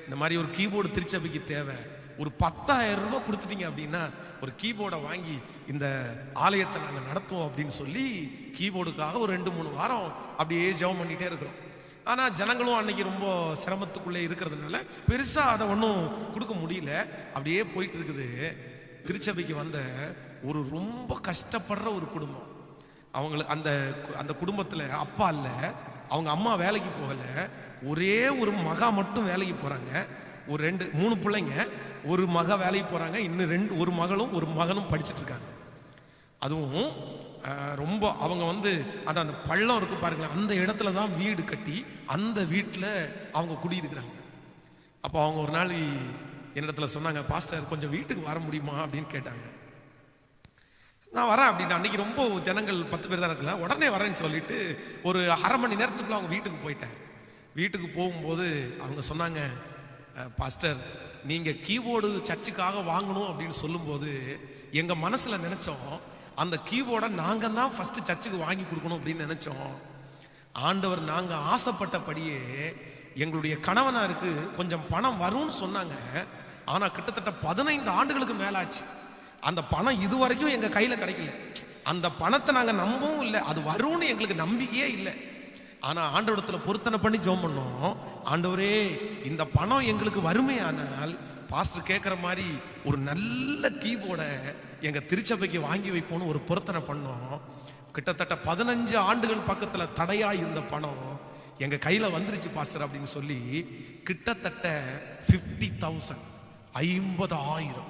இந்த மாதிரி ஒரு கீபோர்டு திருச்சபைக்கு தேவை. ஒரு 10,000 ரூபாய் கொடுத்துட்டீங்க அப்படின்னா ஒரு கீபோர்டை வாங்கி இந்த ஆலயத்தை நாங்கள் நடத்துவோம் அப்படின்னு சொல்லி கீபோர்டுக்காக ஒரு 2-3 வாரம் அப்படியே ஜெபம் பண்ணிட்டே இருக்கிறோம். ஆனால் ஜனங்களும் அன்னைக்கு ரொம்ப சிரமத்துக்குள்ளே இருக்கிறதுனால பெருசாக அதை ஒன்றும் கொடுக்க முடியல. அப்படியே போயிட்டு இருக்குது. திருச்சபைக்கு வந்த ஒரு ரொம்ப கஷ்டப்படுற ஒரு குடும்பம். அவங்களுக்கு அந்த குடும்பத்தில் அப்பா இல்லை, அவங்க அம்மா வேலைக்கு போகலை, ஒரே ஒரு மகா மட்டும் வேலைக்கு போகிறாங்க. ஒரு 3 பிள்ளைங்க, ஒரு மக வேலைக்கு போகிறாங்க, இன்னும் ஒரு மகளும் ஒரு மகனும் படிச்சுட்டு இருக்காங்க. அதுவும் ரொம்ப அவங்க அந்த பள்ளம் இருக்கு பாருங்களேன், அந்த இடத்துல தான் வீடு கட்டி அந்த வீட்டில் அவங்க குடியிருக்கிறாங்க. அப்போ அவங்க ஒரு நாள் என்னிடத்துல சொன்னாங்க, பாஸ்டர் கொஞ்சம் வீட்டுக்கு வர முடியுமா அப்படின்னு கேட்டாங்க. நான் வரேன் அப்படின்னு. அன்னைக்கு ரொம்ப ஜனங்கள் 10 பேர் தான் இருக்கல. உடனே வரேன்னு சொல்லிட்டு ஒரு அரை மணி நேரத்துக்குள்ள அவங்க வீட்டுக்கு போயிட்டேன். வீட்டுக்கு போகும்போது அவங்க சொன்னாங்க, பாஸ்டர் நீங்கள் கீபோர்டு சர்ச்சுக்காக வாங்கணும் அப்படின்னு சொல்லும்போது எங்கள் மனசில் நினச்சோம், அந்த கீபோர்டை நாங்கள் தான் ஃபஸ்ட்டு சர்ச்சுக்கு வாங்கி கொடுக்கணும் அப்படின்னு நினச்சோம். ஆண்டவர் நாங்கள் ஆசைப்பட்டபடியே எங்களுடைய கணவனாருக்கு கொஞ்சம் பணம் வரும்னு சொன்னாங்க. ஆனால் கிட்டத்தட்ட 15 ஆண்டுகளுக்கு மேலாச்சு. அந்த பணம் இதுவரைக்கும் எங்கள் கையில் கிடைக்கல. அந்த பணத்தை நாங்கள் நம்பவும் இல்லை, அது வரும்னு எங்களுக்கு நம்பிக்கையே இல்லை. ஆனால் ஆண்டவரத்தில் பொருத்தனை பண்ணி ஜெபம் பண்ணோம். ஆண்டவரே, இந்த பணம் எங்களுக்கு வறுமையானால் பாஸ்டர் கேட்குற மாதிரி ஒரு நல்ல கீபோர்டை எங்கள் திருச்சபைக்கு வாங்கி வைப்போன்னு ஒரு பொருத்தனை பண்ணோம். கிட்டத்தட்ட 15 ஆண்டுகள் பக்கத்தில் தடையாக இருந்த பணம் எங்கள் கையில் வந்துருச்சு பாஸ்டர் அப்படின்னு சொல்லி கிட்டத்தட்ட 50,000 50,000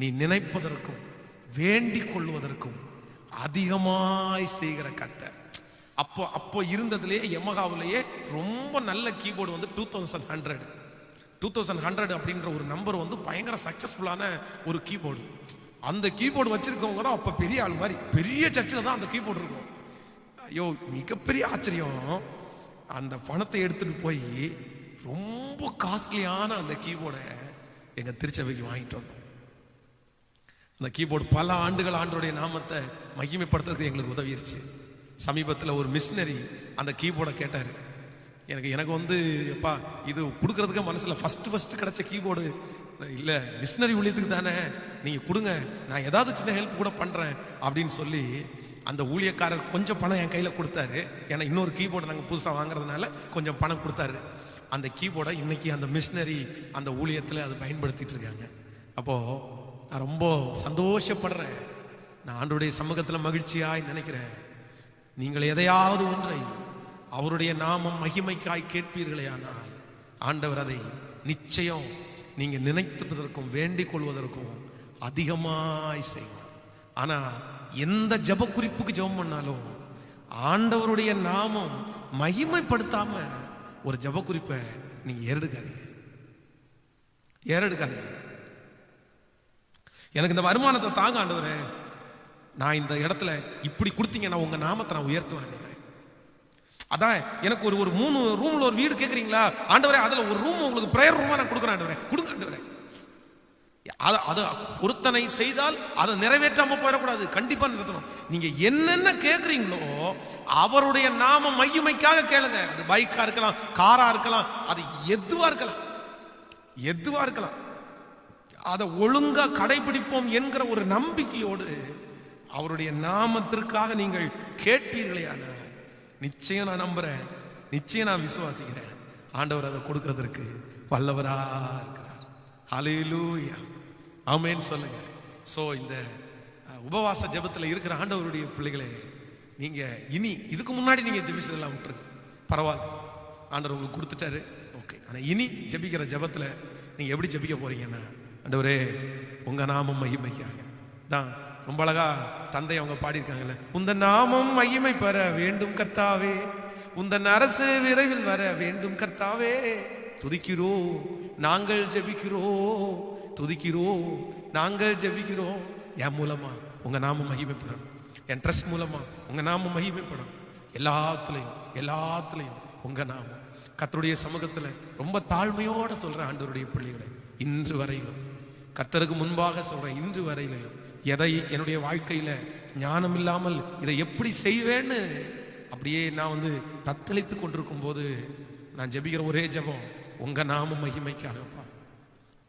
நீ நினைப்பதற்கும் வேண்டிக் கொள்வதற்கும் அதிகமாய் செய்கிற கர்த்தர். அப்போ இருந்ததுலேயே யமஹாவிலேயே ரொம்ப நல்ல கீபோர்டு 2100 அப்படின்ற ஒரு நம்பர் பயங்கர சக்சஸ்ஃபுல்லான ஒரு கீபோர்டு. அந்த கீபோர்டு வச்சிருக்கவங்க தான் அப்போ பெரிய ஆள் மாதிரி, பெரிய சர்ச்சில் தான் அந்த கீபோர்டு இருக்கும். ஐயோ, மிகப்பெரிய ஆச்சரியம். அந்த பணத்தை எடுத்துட்டு போய் ரொம்ப காஸ்ட்லியான அந்த கீபோர்டை எங்கள் திருச்சபைக்கு வாங்கிட்டு வந்தோம். அந்த கீபோர்டு பல ஆண்டுகள் ஆண்டோடைய நாமத்தை மகிமைப்படுத்துறதுக்கு எங்களுக்கு உதவிடுச்சு. சமீபத்தில் ஒரு மிஷினரி அந்த கீபோர்டை கேட்டார். எனக்கு எப்பா இது கொடுக்கறதுக்கு மனசில் ஃபஸ்ட்டு கிடைச்ச கீபோர்டு இல்லை, மிஷினரி ஊழியத்துக்கு தானே, நீங்கள் கொடுங்க, நான் ஏதாவது சின்ன ஹெல்ப் கூட பண்ணுறேன் அப்படின்னு சொல்லி அந்த ஊழியக்காரர் கொஞ்சம் பணம் என் கையில் கொடுத்தாரு. ஏன்னா இன்னொரு கீபோர்டு நாங்கள் புதுசாக வாங்குறதுனால கொஞ்சம் பணம் கொடுத்தாரு. அந்த கீபோர்டை இன்னைக்கு அந்த மிஷினரி அந்த ஊழியத்தில் அதை பயன்படுத்திட்டு இருக்காங்க. அப்போது நான் ரொம்ப சந்தோஷப்படுறேன். நான் ஆண்டவருடைய சமூகத்தில் மகிழ்ச்சியாய் நினைக்கிறேன். நீங்கள் எதையாவது ஒன்றை அவருடைய நாமம் மகிமைக்காய் கேட்பீர்களே ஆனால் ஆண்டவர் அதை நிச்சயம் நீங்கள் நினைப்பதற்கும் வேண்டிக் கொள்வதற்கும் அதிகமாய் செய்வார். ஆனால் எந்த ஜெப குறிப்புக்கு ஜெபம் பண்ணாலும் ஆண்டவருடைய நாமம் மகிமைப்படுத்தாம ஒரு ஜெப குறிப்பை நீங்க ஏறெடுக்காதீங்க. எனக்கு இந்த வருமானத்தை தாங்க ஆண்டவரே, நான் இந்த இடத்துல இப்படி கொடுத்தீங்கன்னா உங்க நாமத்தை நான் உயர்த்துவேன். அதான் எனக்கு ஒரு 3 ரூம்ல ஒரு வீடு கேட்குறீங்களா ஆண்டவரே, அதுல ஒரு ரூம் உங்களுக்கு பிரேயர் ரூமா நான் கொடுக்குறேன் ஆண்டவரே, கொடுங்க ஆண்டவரே. அது பொருத்தனை செய்தால் அதை நிறைவேற்றாம போயிடக்கூடாது, கண்டிப்பா நிறுத்தணும். நீங்க என்னென்ன கேட்குறீங்களோ அவருடைய நாம மகிமைக்காக கேளுங்க. அது பைக்கா இருக்கலாம், காரா இருக்கலாம், அது எதுவா இருக்கலாம், எதுவா இருக்கலாம். அதை ஒழுங்கா கடைபிடிப்போம் என்கிற ஒரு நம்பிக்கையோடு அவருடைய நாமத்திற்காக நீங்கள் கேட்பீர்களே, நிச்சயம் நான் நம்புறேன், நிச்சயம் நான் விசுவாசிக்கிறேன், ஆண்டவர் அதை கொடுக்கிறதுக்கு வல்லவரா இருக்கிறார். ஹல்லேலூயா, ஆமென் சொல்லுங்க. ஸோ இந்த உபவாச ஜெபத்தில் இருக்கிற ஆண்டவருடைய பிள்ளைகளே, நீங்க இனி இதுக்கு முன்னாடி நீங்க ஜெபிச்சதெல்லாம் விட்டுருங்க, பரவாயில்ல, ஆண்டவர் உங்களுக்கு கொடுத்துட்டாரு, ஓகே. ஆனால் இனி ஜெபிக்கிற ஜெபத்தில் நீங்க எப்படி ஜெபிக்க போறீங்கன்னா, ஆண்டவரே உங்க நாமம் மகிமைக்காக தான். ரொம்ப அழகா தந்தை அவங்க பாடியிருக்காங்கல்ல, உந்த நாமம் மகிமை பெற வேண்டும் கர்த்தாவே, உந்தன் அரசு விரைவில் வர வேண்டும் கர்த்தாவே, துதிக்கிறோம் நாங்கள் ஜெபிக்கிறோம், துதிக்கிறோம் நாங்கள் ஜெபிக்கிறோம். என் மூலமா உங்க நாமம் மகிமைப்படணும், என் ட்ரஸ்ட் மூலமா உங்க நாமம் மகிமைப்படணும். எல்லாத்துலையும் உங்க நாமம். கர்த்தருடைய சமூகத்துல ரொம்ப தாழ்மையோட சொல்றேன் ஆண்டவருடைய பிள்ளைகளை, இன்று வரையிலும் கர்த்தருக்கு முன்பாக சொல்றேன், இன்று வரையிலும் எதை என்னுடைய வாழ்க்கையில ஞானம் இல்லாமல் இதை எப்படி செய்வேன்னு அப்படியே நான் தத்தளித்து கொண்டிருக்கும் போது நான் ஜெபிக்கிற ஒரே ஜெபம், உங்க நாம மகிமைக்காகப்பா,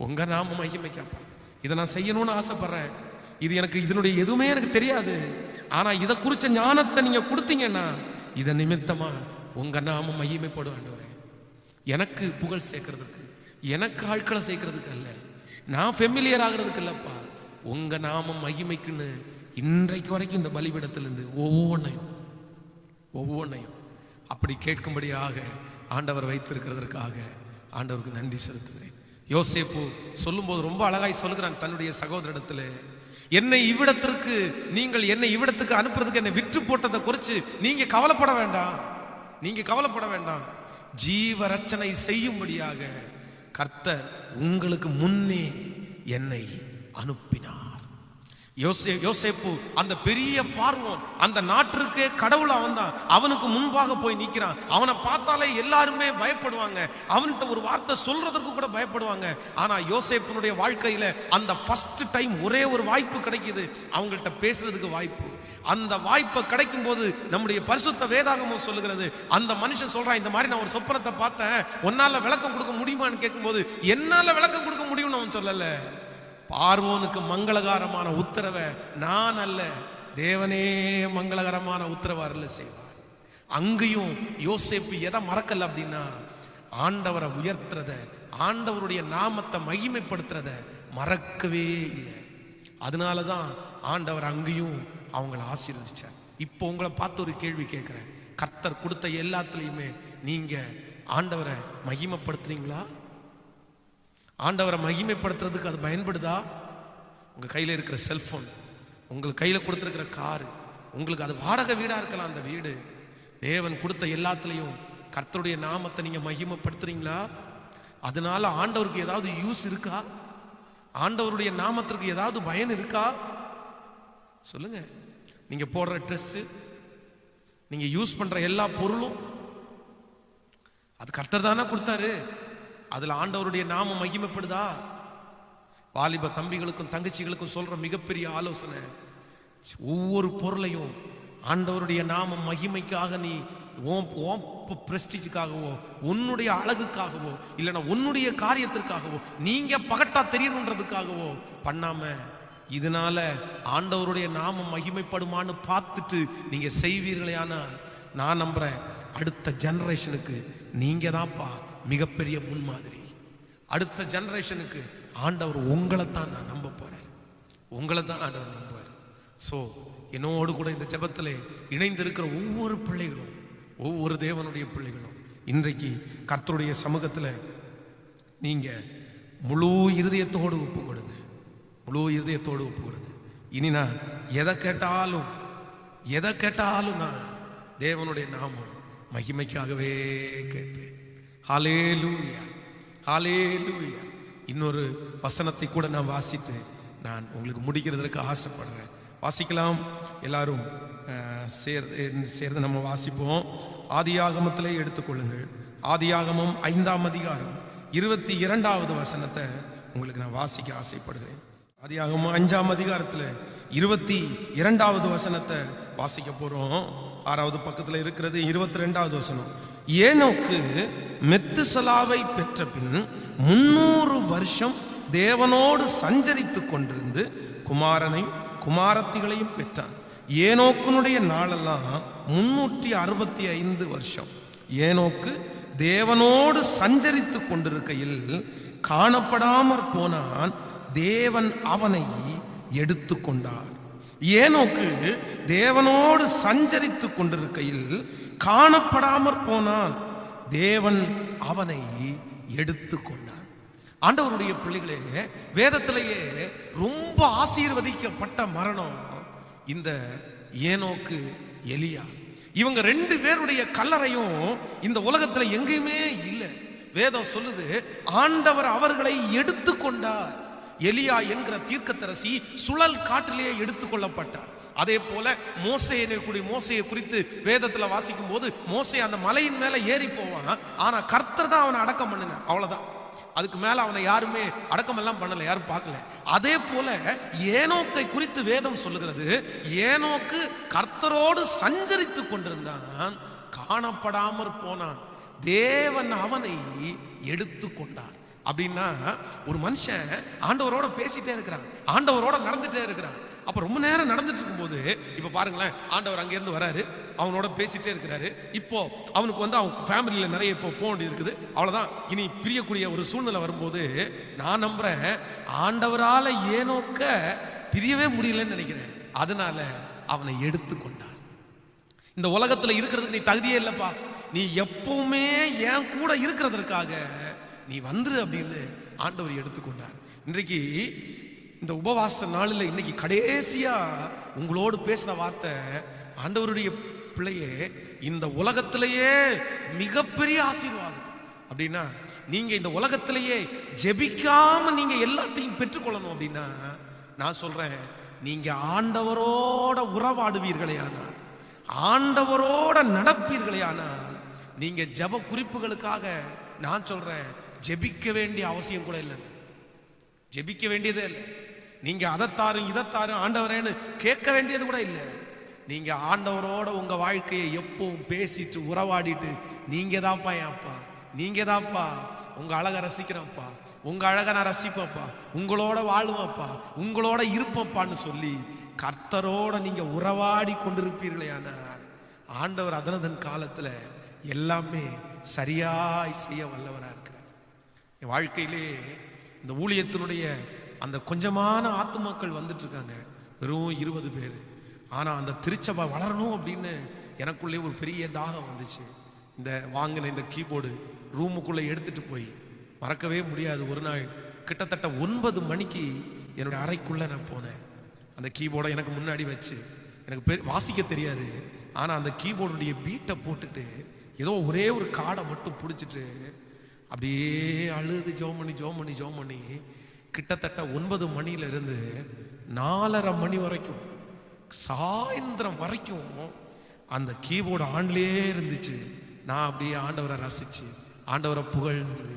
உங்க நாம மகிமைக்காப்பா. இதை நான் செய்யணும்னு ஆசைப்படுறேன். இது எனக்கு இதனுடைய எதுவுமே எனக்கு தெரியாது, ஆனா இதை குறிச்ச ஞானத்தை நீங்க கொடுத்தீங்கன்னா இதை நிமித்தமா உங்க நாம மகிமைப்படும் ஆண்டவரே. எனக்கு புகழ் சேர்க்கறதுக்கு, எனக்கு ஆட்களை சேர்க்கறதுக்கு அல்ல, நான் ஃபெமிலியர் ஆகிறதுக்கு இல்லப்பா, உங்க நாமம் மகிமைக்குன்னு இன்றைக்கு வரைக்கும் இந்த பலிபீடத்திலிருந்து ஒவ்வொன்றையும் அப்படி கேட்கும்படியாக ஆண்டவர் வைத்திருக்கிறதற்காக ஆண்டவருக்கு நன்றி செலுத்துகிறேன். யோசேப்பு சொல்லும்போது ரொம்ப அழகாய் சொல்லுகிறான் தன்னுடைய சகோதரிடத்தில், என்னை இவ்விடத்திற்கு நீங்கள் என்னை இவ்விடத்துக்கு அனுப்புறதுக்கு என்னை விற்று போட்டதை குறித்து நீங்க கவலைப்பட வேண்டாம், ஜீவ ரட்சனை செய்யும்படியாக கர்த்தர் உங்களுக்கு முன்னே என்னை அனுப்பினார். யோசேப்பு அந்த பெரிய பார்வோன், அந்த நாட்டிற்கே கடவுள் அவன் தான், அவனுக்கு முன்பாக போய் நிற்கிறான். அவனை பார்த்தாலே எல்லாருமே பயப்படுவாங்க, அவன்கிட்ட ஒரு வார்த்தை சொல்றதற்கு கூட பயப்படுவாங்க. ஆனா யோசேப்பினுடைய வாழ்க்கையில அந்த ஃபர்ஸ்ட் டைம் ஒரே ஒரு வாய்ப்பு கிடைக்குது, அவங்கள்ட்ட பேசுறதுக்கு வாய்ப்பு. அந்த வாய்ப்பை கிடைக்கும் போது நம்முடைய பரிசுத்த வேதாகமம் சொல்லுகிறது, அந்த மனுஷன் சொல்றான், இந்த மாதிரி நான் ஒரு சொப்பனத்தை பார்த்தேன், உன்னால விளக்கம் கொடுக்க முடியுமான்னு கேட்கும்போது என்னால விளக்கம் கொடுக்க முடியும்னு அவன் சொல்லல. பார்வோனுக்கு மங்களகரமான உத்தரவை நான் அல்ல, தேவனே மங்களகரமான உத்தரவை அருள செய்வார். அங்கேயும் யோசேப்பு எதை மறக்கல அப்படின்னா, ஆண்டவரை உயர்த்துறத, ஆண்டவருடைய நாமத்தை மகிமைப்படுத்துறத மறக்கவே இல்லை. அதனாலதான் ஆண்டவர் அங்கேயும் அவங்கள ஆசீர்வதிச்சார். இப்போ உங்களை பார்த்து ஒரு கேள்வி கேட்கிறேன், கர்த்தர் கொடுத்த எல்லாத்துலயுமே நீங்க ஆண்டவரை மகிமைப்படுத்துறீங்களா? ஆண்டவரை மகிமைப்படுத்துறதுக்கு அது பயன்படுதா? உங்க கையில இருக்கிற செல்போன், உங்களுக்கு கையில கொடுத்துருக்கிற காரு, உங்களுக்கு அது வாடகை வீடா இருக்கலாம், அந்த வீடு, தேவன் கொடுத்த எல்லாத்துலயும் கர்த்தருடைய நாமத்தை நீங்க மகிமைப்படுத்துறீங்களா? அதனால ஆண்டவருக்கு ஏதாவது யூஸ் இருக்கா? ஆண்டவருடைய நாமத்திற்கு ஏதாவது பயன் இருக்கா? சொல்லுங்க. நீங்க போடுற ட்ரெஸ், நீங்க யூஸ் பண்ற எல்லா பொருளும் அது கர்த்தர் தானே கொடுத்தாரு, அதுல ஆண்டவருடைய நாமம் மகிமைப்படுதா? வாலிப தம்பிகளுக்கும் தங்கச்சிகளுக்கும் சொல்ற மிகப்பெரிய ஆலோசனை, ஒவ்வொரு பொருளையும் ஆண்டவருடைய நாமம் மகிமைக்காக, நீ பிரஸ்டீஜுக்காகவோ உன்னுடைய அழகுக்காகவோ இல்லைன்னா உன்னுடைய காரியத்திற்காகவோ நீங்க பகட்டா தெரியணுன்றதுக்காகவோ பண்ணாம, இதனால ஆண்டவருடைய நாமம் மகிமைப்படுமான்னு பார்த்துட்டு நீங்க செய்வீர்களே, ஆனால் நான் நம்புறேன் அடுத்த ஜெனரேஷனுக்கு நீங்க தான்ப்பா மிகப்பெரிய முன்மாதிரி. அடுத்த ஜெனரேஷனுக்கு ஆண்டவர் உங்களை தான் நான் நம்ப போறேன், உங்களை தான் ஆண்டவர் நம்புவார். ஸோ என்னோடு கூட இந்த ஜெபத்தில் இணைந்திருக்கிற ஒவ்வொரு பிள்ளைகளும், ஒவ்வொரு தேவனுடைய பிள்ளைகளும் இன்றைக்கு கர்த்தருடைய சமூகத்தில் நீங்க முழு இருதயத்தோடு ஒப்பு கொடுங்க, முழு இருதயத்தோடு ஒப்பு கொடுங்க. இனி நான் எதை கேட்டாலும் நான் தேவனுடைய நாமம் மகிமைக்காகவே கேட்பேன். ஹல்லேலூயா, ஹல்லேலூயா. இன்னொரு வசனத்தை கூட நான் வாசித்து நான் உங்களுக்கு முடிக்கிறதுக்கு ஆசைப்படுறேன். வாசிக்கலாம். எல்லாரும் சேர்ந்து நம்ம வாசிப்போம். ஆதியாகமத்திலே எடுத்துக்கொள்ளுங்கள். ஆதியாகமம் 5ஆம் அதிகாரம் 22வது வசனத்தை உங்களுக்கு நான் வாசிக்க ஆசைப்படுகிறேன். ஆதியாகமம் 5ஆம் அதிகாரத்தில் 22வது வசனத்தை வாசிக்க போறோம். 6வது பக்கத்தில் இருக்கிறது 22வது வசனம். ஏனோக்கு மெத்துசலாவை பெற்ற பின் 300 வருஷம் தேவனோடு சஞ்சரித்து கொண்டிருந்து குமாரனை குமாரத்திகளையும் பெற்றான். ஏனோக்குனுடைய நாளெல்லாம் 365 வருஷம். ஏனோக்கு தேவனோடு சஞ்சரித்து கொண்டிருக்கையில் காணப்படாமற் போனான். தேவன் அவனை எடுத்து கொண்டார். ஏனோக்கு தேவனோடு சஞ்சரித்து கொண்டிருக்கையில் காணப்படாமற் போனான். தேவன் அவனை எடுத்து கொண்டார். ஆண்டவருடைய பிள்ளைகளே, வேதத்திலேயே ரொம்ப ஆசீர்வதிக்கப்பட்ட மரணம் இந்த ஏனோக்கு எலியா. இவங்க 2 பேருடைய கல்லறையும் இந்த உலகத்துல எங்கேயுமே இல்லை. வேதம் சொல்லுது, ஆண்டவர் அவர்களை எடுத்து கொண்டார். எலியா என்கிற தீர்க்கதரிசி சுழல் காற்றிலேயே எடுத்துக்கொள்ளப்பட்டார். அதே போல மோசையை குறித்து வேதத்துல வாசிக்கும் போது, மோசே அந்த மலையின் மேல ஏறி போவான். ஆனா கர்த்தர் தான் அவனை அடக்கம் பண்ணினார். அவ்வளவுதான். அதுக்கு மேல அவனை யாருமே அடக்கம் எல்லாம் பண்ணல, யாரும் பார்க்கல. அதே போல ஏனோக்கை குறித்து வேதம் சொல்லுகிறது, ஏனோக்கு கர்த்தரோடு சஞ்சரித்து கொண்டிருந்தான், காணப்படாமற் போனான். தேவன் அவனை எடுத்து கொண்டார். அப்படின்னா ஒரு மனுஷன் ஆண்டவரோட பேசிட்டே இருக்கிறான், ஆண்டவரோட நடந்துட்டே இருக்கிறான். அப்ப ரொம்ப நேரம் நடந்துட்டு இருக்கும்போது, இப்ப பாருங்களேன், ஆண்டவர் அங்கிருந்து வராரு, அவனோட பேசிட்டே இருக்கிறாரு. இப்போ அவனுக்கு அவன் ஃபேமிலியில நிறைய இப்போ போக வேண்டியது இருக்குது. அவ்வளவுதான், இனி பிரியக்கூடிய ஒரு சூழ்நிலை வரும்போது நான் நம்புறேன், ஆண்டவரால ஏனோக்க பிரியவே முடியலன்னு நினைக்கிறேன். அதனால அவனை எடுத்து கொண்டார். இந்த உலகத்துல இருக்கிறதுக்கு நீ தகுதியே இல்லப்பா, நீ எப்பவுமே என் கூட இருக்கிறதற்காக நீ வந்துரு அப்படின்னு ஆண்டவர் எடுத்துக்கொண்டார். இன்றைக்கு இந்த உபவாச நாளில் இன்னைக்கு கடைசியா உங்களோடு பேசின வார்த்தை, ஆண்டவருடைய பிள்ளையே, இந்த உலகத்திலேயே மிகப்பெரிய ஆசீர்வாதம் அப்படின்னா, நீங்க இந்த உலகத்திலேயே ஜெபிக்காம நீங்க எல்லாத்தையும் பெற்றுக்கொள்ளணும் அப்படின்னா, நான் சொல்றேன், நீங்க ஆண்டவரோட உறவாடுவீர்களே ஆனால், ஆண்டவரோட நடப்பீர்களே ஆனால், நீங்க ஜெப குறிப்புகளுக்காக நான் சொல்றேன், ஜெபிக்க வேண்டிய அவசியம் கூட இல்லை. ஜெபிக்க வேண்டியதே இல்லை. நீங்க அதைத்தாரும் இதைத்தாரும் ஆண்டவரேன்னு கேட்க வேண்டியது கூட இல்லை. நீங்க ஆண்டவரோட உங்க வாழ்க்கையை எப்பவும் பேசிட்டு உறவாடிட்டு, நீங்க தான்ப்பா என் அப்பா, நீங்க தான்ப்பா உங்க அழகை ரசிக்கிறப்பா, உங்க அழகை நான் ரசிப்பப்பா, உங்களோட வாழுவப்பா, உங்களோட இருப்பப்பான்னு சொல்லி கர்த்தரோட நீங்க உறவாடி கொண்டிருப்பீர்களே ஆனால், ஆண்டவர் அதனதன் காலத்துல எல்லாமே சரியாய் செய்ய வல்லவரா இருக்கிறார். என் வாழ்க்கையிலே இந்த ஊழியத்தினுடைய அந்த கொஞ்சமான ஆத்துமாக்கள் வந்துட்டு இருக்காங்க, வெறும் 20 பேர். ஆனா அந்த திருச்சபை வளரணும் அப்படின்னு எனக்குள்ளே ஒரு பெரிய தாகம் வந்துச்சு. இந்த வாங்கின இந்த கீபோர்டு ரூமுக்குள்ள எடுத்துட்டு போய், மறக்கவே முடியாது, ஒரு நாள் கிட்டத்தட்ட 9 மணிக்கு என்னுடைய அறைக்குள்ள நான் போனேன். அந்த கீபோர்டை எனக்கு முன்னாடி வச்சு, எனக்கு வாசிக்க தெரியாது, ஆனா அந்த கீபோர்டுடைய பீட்டை போட்டுட்டு ஏதோ ஒரே ஒரு காடை மட்டும் பிடிச்சிட்டு அப்படியே அழுது ஜோம் பண்ணி கிட்டத்தட்ட 9 மணியில இருந்து 4:30 மணி வரைக்கும், சாயந்தரம் வரைக்கும் அந்த கீபோர்டு ஆன்லயே இருந்துச்சு. நான் அப்படியே ஆண்டவரை ரசிச்சு, ஆண்டவரை புகழ்ந்து,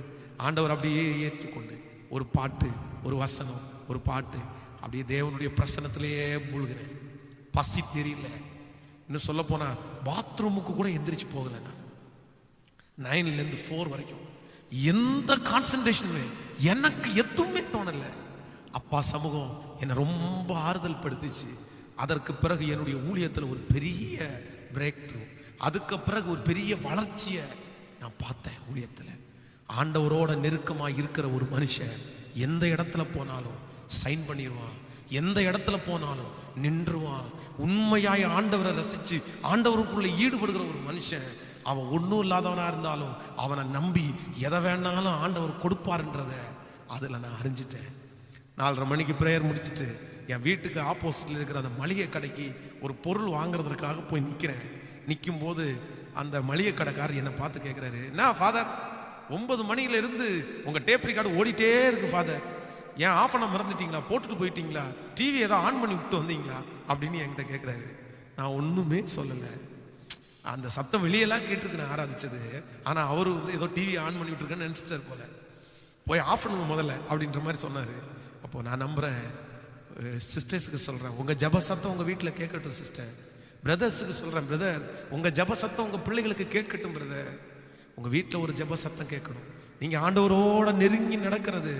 ஆண்டவரை அப்படியே ஏற்றுக்கொண்டு, ஒரு பாட்டு, ஒரு வசனம், ஒரு பாட்டு, அப்படியே தேவனுடைய பிரசன்னத்திலேயே மூழ்கிறேன். பசி தெரியல. இன்னும் சொல்ல போனா பாத்ரூமுக்கு கூட எந்திரிச்சு போகல. நான் 9ல இருந்து 4 வரைக்கும் எந்த கான்சன்ட்ரேஷனுமே எனக்கு எதுவுமே தோணல. அப்பா சமூகம் என்னை ரொம்ப ஆறுதல் படுத்திச்சு. அதற்கு பிறகு என்னுடைய ஊழியத்தில் ஒரு பெரிய பிரேக் த்ரூ, அதுக்கு பிறகு ஒரு பெரிய வளர்ச்சியை நான் பார்த்தேன் ஊழியத்தில். ஆண்டவரோட நெருக்கமாக இருக்கிற ஒரு மனுஷன் எந்த இடத்துல போனாலும் சைன் பண்ணிடுவான், எந்த இடத்துல போனாலும் நின்றுவான். உண்மையாய் ஆண்டவரை ரசிச்சு ஆண்டவருக்குள்ள ஈடுபடுகிற ஒரு மனுஷன், அவன் ஒன்றும் இல்லாதவனா இருந்தாலும் அவனை நம்பி எதை வேணாலும் ஆண்டவர் கொடுப்பாருன்றத அதில் நான் அறிஞ்சிட்டேன். 4:30 மணிக்கு ப்ரேயர் முடிச்சுட்டு என் வீட்டுக்கு ஆப்போசிட்டில் இருக்கிற அந்த மளிகை கடைக்கு ஒரு பொருள் வாங்குறதுக்காக போய் நிற்கிறேன். நிற்கும் போது அந்த மளிகை கடைக்காரர் என்னை பார்த்து கேட்குறாரு, என்ன ஃபாதர், 9 மணியிலிருந்து உங்கள் டேப் ரெக்கார்டு ஓடிட்டே இருக்கு ஃபாதர், ஏன் ஆஃப் பண்ண மறந்துட்டீங்களா, போட்டுட்டு போயிட்டீங்களா, டிவி ஏதோ ஆன் பண்ணி விட்டு வந்தீங்களா அப்படின்னு என்கிட்ட கேட்குறாரு. நான் ஒன்றுமே சொல்லலை. அந்த சத்தம் வெளியெல்லாம் கேட்டுருக்கு நான் ஆராதிச்சது. ஆனால் அவரு வந்து ஏதோ டிவி ஆன் பண்ணி விட்டுருக்கேன்னு நினச்சிட்டார் போல. போய் ஆஃப் பண்ணுங்க முதல்ல அப்படின்ற மாதிரி சொன்னார். அப்போ நான் நம்புகிறேன், சிஸ்டர்ஸுக்கு சொல்கிறேன், உங்கள் ஜப சத்தம் உங்கள் வீட்டில் கேட்கட்டும் சிஸ்டர். பிரதர்ஸுக்கு சொல்கிறேன், பிரதர் உங்கள் ஜப சத்தம் உங்கள் பிள்ளைகளுக்கு கேட்கட்டும் பிரதர். உங்கள் வீட்டில் ஒரு ஜப சத்தம் கேட்கணும். நீங்கள் ஆண்டவரோட நெருங்கி நடக்கிறது,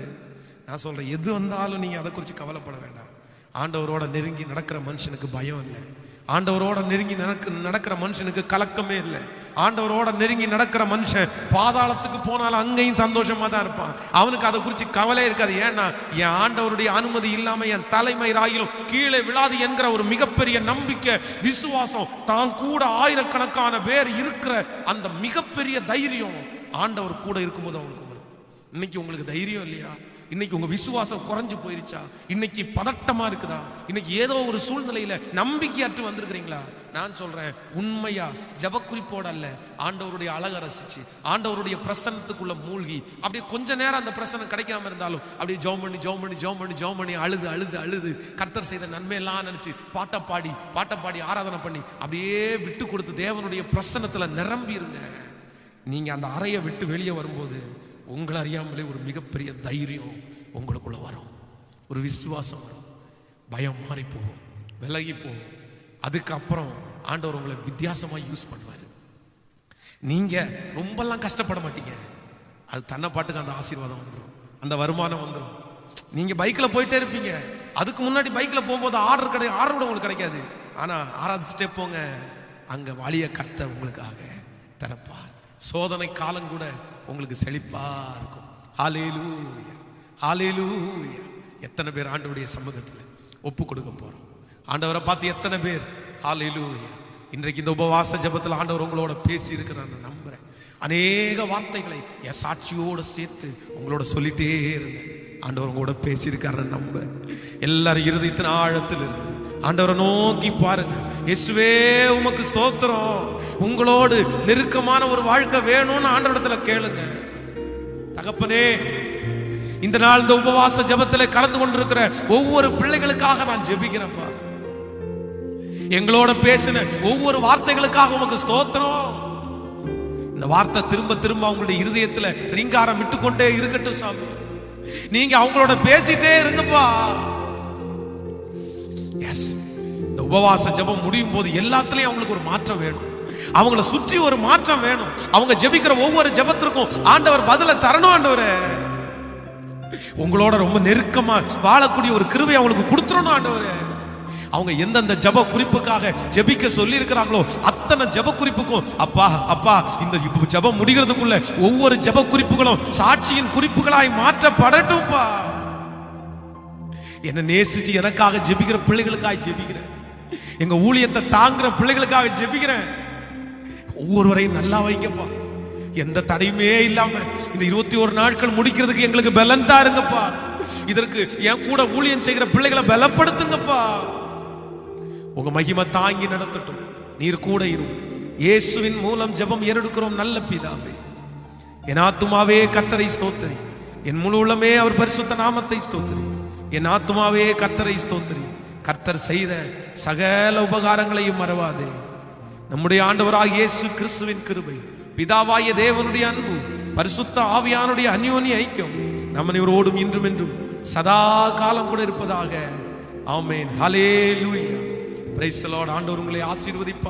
நான் சொல்கிறேன், எது வந்தாலும் நீங்கள் அதை குறித்து கவலைப்பட வேண்டாம். ஆண்டவரோட நெருங்கி நடக்கிற மனுஷனுக்கு பயம் இல்லை. ஆண்டவரோட நெருங்கி நடக்கிற மனுஷனுக்கு கலக்கமே இல்லை. ஆண்டவரோட நெருங்கி நடக்கிற மனுஷன் பாதாளத்துக்கு போனாலும் அங்கேயும் சந்தோஷமா தான் இருப்பான். அவனுக்கு அதை குறித்து கவலை இருக்காது. ஏன்னா என் ஆண்டவருடைய அனுமதி இல்லாம என் தலைமயிராயிலும் கீழே விழாது என்கிற ஒரு மிகப்பெரிய நம்பிக்கை, விசுவாசம், தான் கூட ஆயிரக்கணக்கான பேர் இருக்கிற அந்த மிகப்பெரிய தைரியம் ஆண்டவர் கூட இருக்கும்போது அவங்களுக்கு வரும். இன்னைக்கு உங்களுக்கு தைரியம் இல்லையா? இன்னைக்கு உங்க விசுவாசம் குறைஞ்சு போயிருச்சா? இன்னைக்கு பதட்டமா இருக்குதா? இன்னைக்கு ஏதோ ஒரு சூழ்நிலையில நம்பிக்கையற்று வந்திருக்கிறீங்களா? நான் சொல்றேன், உண்மையா ஜபக்குறிப்போட அல்ல, ஆண்டவருடைய அழகை ரசிச்சு ஆண்டவருடைய பிரசன்னத்துக்குள்ள மூழ்கி அப்படியே கொஞ்ச நேரம் அந்த பிரசன்னம் கிடைக்காம இருந்தாலும் அப்படியே ஜெபம் பண்ணி அழுது அழுது அழுது கர்த்தர் செய்த நன்மையெல்லாம் நினைச்சு பாட்டை பாடி ஆராதனை பண்ணி அப்படியே விட்டு கொடுத்து தேவனுடைய பிரசன்னத்துல நிரம்பிருங்க. நீங்க அந்த அறையை விட்டு வெளியே வரும்போது உங்களை அறியாமலே ஒரு மிகப்பெரிய தைரியம் உங்களுக்குள்ள வரும், ஒரு விசுவாசம் வரும், பயம் மாறி போகும், விலகி போகும். அதுக்கப்புறம் ஆண்டவர் உங்களை வித்தியாசமா யூஸ் பண்ணுவார். நீங்க ரொம்பலாம் கஷ்டப்பட மாட்டீங்க. அது தன்னை பாட்டுக்கு அந்த ஆசீர்வாதம் வந்துடும், அந்த வருமானம் வந்துடும். நீங்க பைக்கில் போயிட்டே இருப்பீங்க. அதுக்கு முன்னாடி பைக்கில் போகும்போது ஆர்டர் கூட உங்களுக்கு கிடைக்காது. ஆனா ஆராதிச்சுட்டே போங்க, அங்க வழிய கர்த்தர் உங்களுக்காக திறப்பார். சோதனை காலம் கூட உங்களுக்கு செழிப்பா இருக்கும். ஹல்லேலூயா, ஹல்லேலூயா. எத்தனை பேர் ஆண்டவருடைய சமூகத்தில் ஒப்பு கொடுக்க போறோம்? ஆண்டவரை பார்த்து எத்தனை பேர் ஹல்லேலூயா. இன்றைக்கு இந்த உபவாச ஜெபத்தில் ஆண்டவர் உங்களோட பேசி இருக்கிறார். நான் நம்புறேன். அநேக வார்த்தைகளை என் சாட்சியோடு சேர்த்து உங்களோட சொல்லிட்டே இருந்தேன். ஆண்டவர் உங்களோட பேசியிருக்காரு நம்புறேன். எல்லாரும் இருதயத்தின் ஆழத்தில் இருந்து ஆண்டவரை நோக்கி பாருங்க. இயேசுவே உமக்கு ஸ்தோத்திரம். உங்களோடு நெருக்கமான ஒரு வாழ்க்கை வேணும்னு ஆண்டவரிடத்துல கேளுங்க. தகப்பனே, இந்த நாள் இந்த உபவாச ஜெபத்தில் கலந்து கொண்டிருக்கிற ஒவ்வொரு பிள்ளைகளுக்காக நான் ஜெபிக்கிறேன்ப்பா. எங்களோட பேசின ஒவ்வொரு வார்த்தைகளுக்காக உமக்கு ஸ்தோத்திரம். இந்த வார்த்தை திரும்ப திரும்ப அவங்களுடைய இருதயத்துல ரீங்காரம் விட்டுக்கொண்டே இருக்கட்டும் சாமி. நீங்க அவங்களோட பேசிட்டே இருங்கப்பா. இந்த உபவாச ஜெபம் முடியும் போது எல்லாத்துலயும் அவங்களுக்கு ஒரு மாற்றம் வேணும். அவங்கள சுற்றி ஒரு மாற்றம் வேணும். அவங்க ஜெபிக்கிற ஒவ்வொரு ஜெபத்திற்கும் ஆண்டவர் பதில தரணும். ஆண்டவரே, உங்களோட ரொம்ப நெருக்கமா வாழக்கூடிய ஒரு கிருபை அவங்களுக்கு கொடுத்துறணும். ஆண்டவரே, அவங்க எந்தெந்த ஜெப குறிப்புக்காக ஜெபிக்க சொல்லி இருக்கிறாங்களோ அத்தனை ஜெப குறிப்புக்கும் அப்பா இந்த ஜெபம் முடிகிறதுக்குள்ள ஒவ்வொரு ஜெப குறிப்புகளும் சாட்சியின் குறிப்புகளாய் மாற்றப்படட்டும்பா. என்ன நேசிச்சு எனக்காக ஜெபிக்கிற பிள்ளைகளுக்காக ஜெபிக்கிறேன். எங்க ஊழியத்தை தாங்குற பிள்ளைகளுக்காக ஜெபிக்கிறேன். ஒவ்வொருவரையும் நல்லா வைங்கப்பா. எந்த தடையுமே இல்லாம இந்த 21 நாட்கள் முடிக்கிறதுக்கு எங்களுக்கு பலன் தாருங்கப்பா. இதற்கு என் கூட ஊழியம் செய்கிற பிள்ளைகளை பலப்படுத்துங்கப்பா. உங்க மகிமை தாங்கி நடத்தட்டும். நீர் கூட இரும். இயேசுவின் மூலம் ஜெபம் ஏறெடுக்கிறோம் நல்ல பிதாவே. என் ஆத்துமாவே கர்த்தரை ஸ்தோத்திரி, என் முழு உள்ளமே அவர் பரிசுத்த நாமத்தை ஸ்தோத்திரி. என் ஆத்துமாவே கர்த்தரை ஸ்தோத்திரி. கர்த்தர் செய்த சகல உபகாரங்களையும் மறவாதே. நம்முடைய ஆண்டவராகிய இயேசு கிறிஸ்துவின் கிருபை, பிதாவாகிய தேவனுடைய அன்பு, பரிசுத்த ஆவியானுடைய அந்யோன்ய ஐக்கியம் நம்ம இவரோடும் இன்றும் என்றும் சதா காலம் கூட இருப்பதாக. ஆமென். ஹல்லேலூயா. Praise the lord. ஆண்டவர் உங்களை ஆசீர்வதிப்பார்.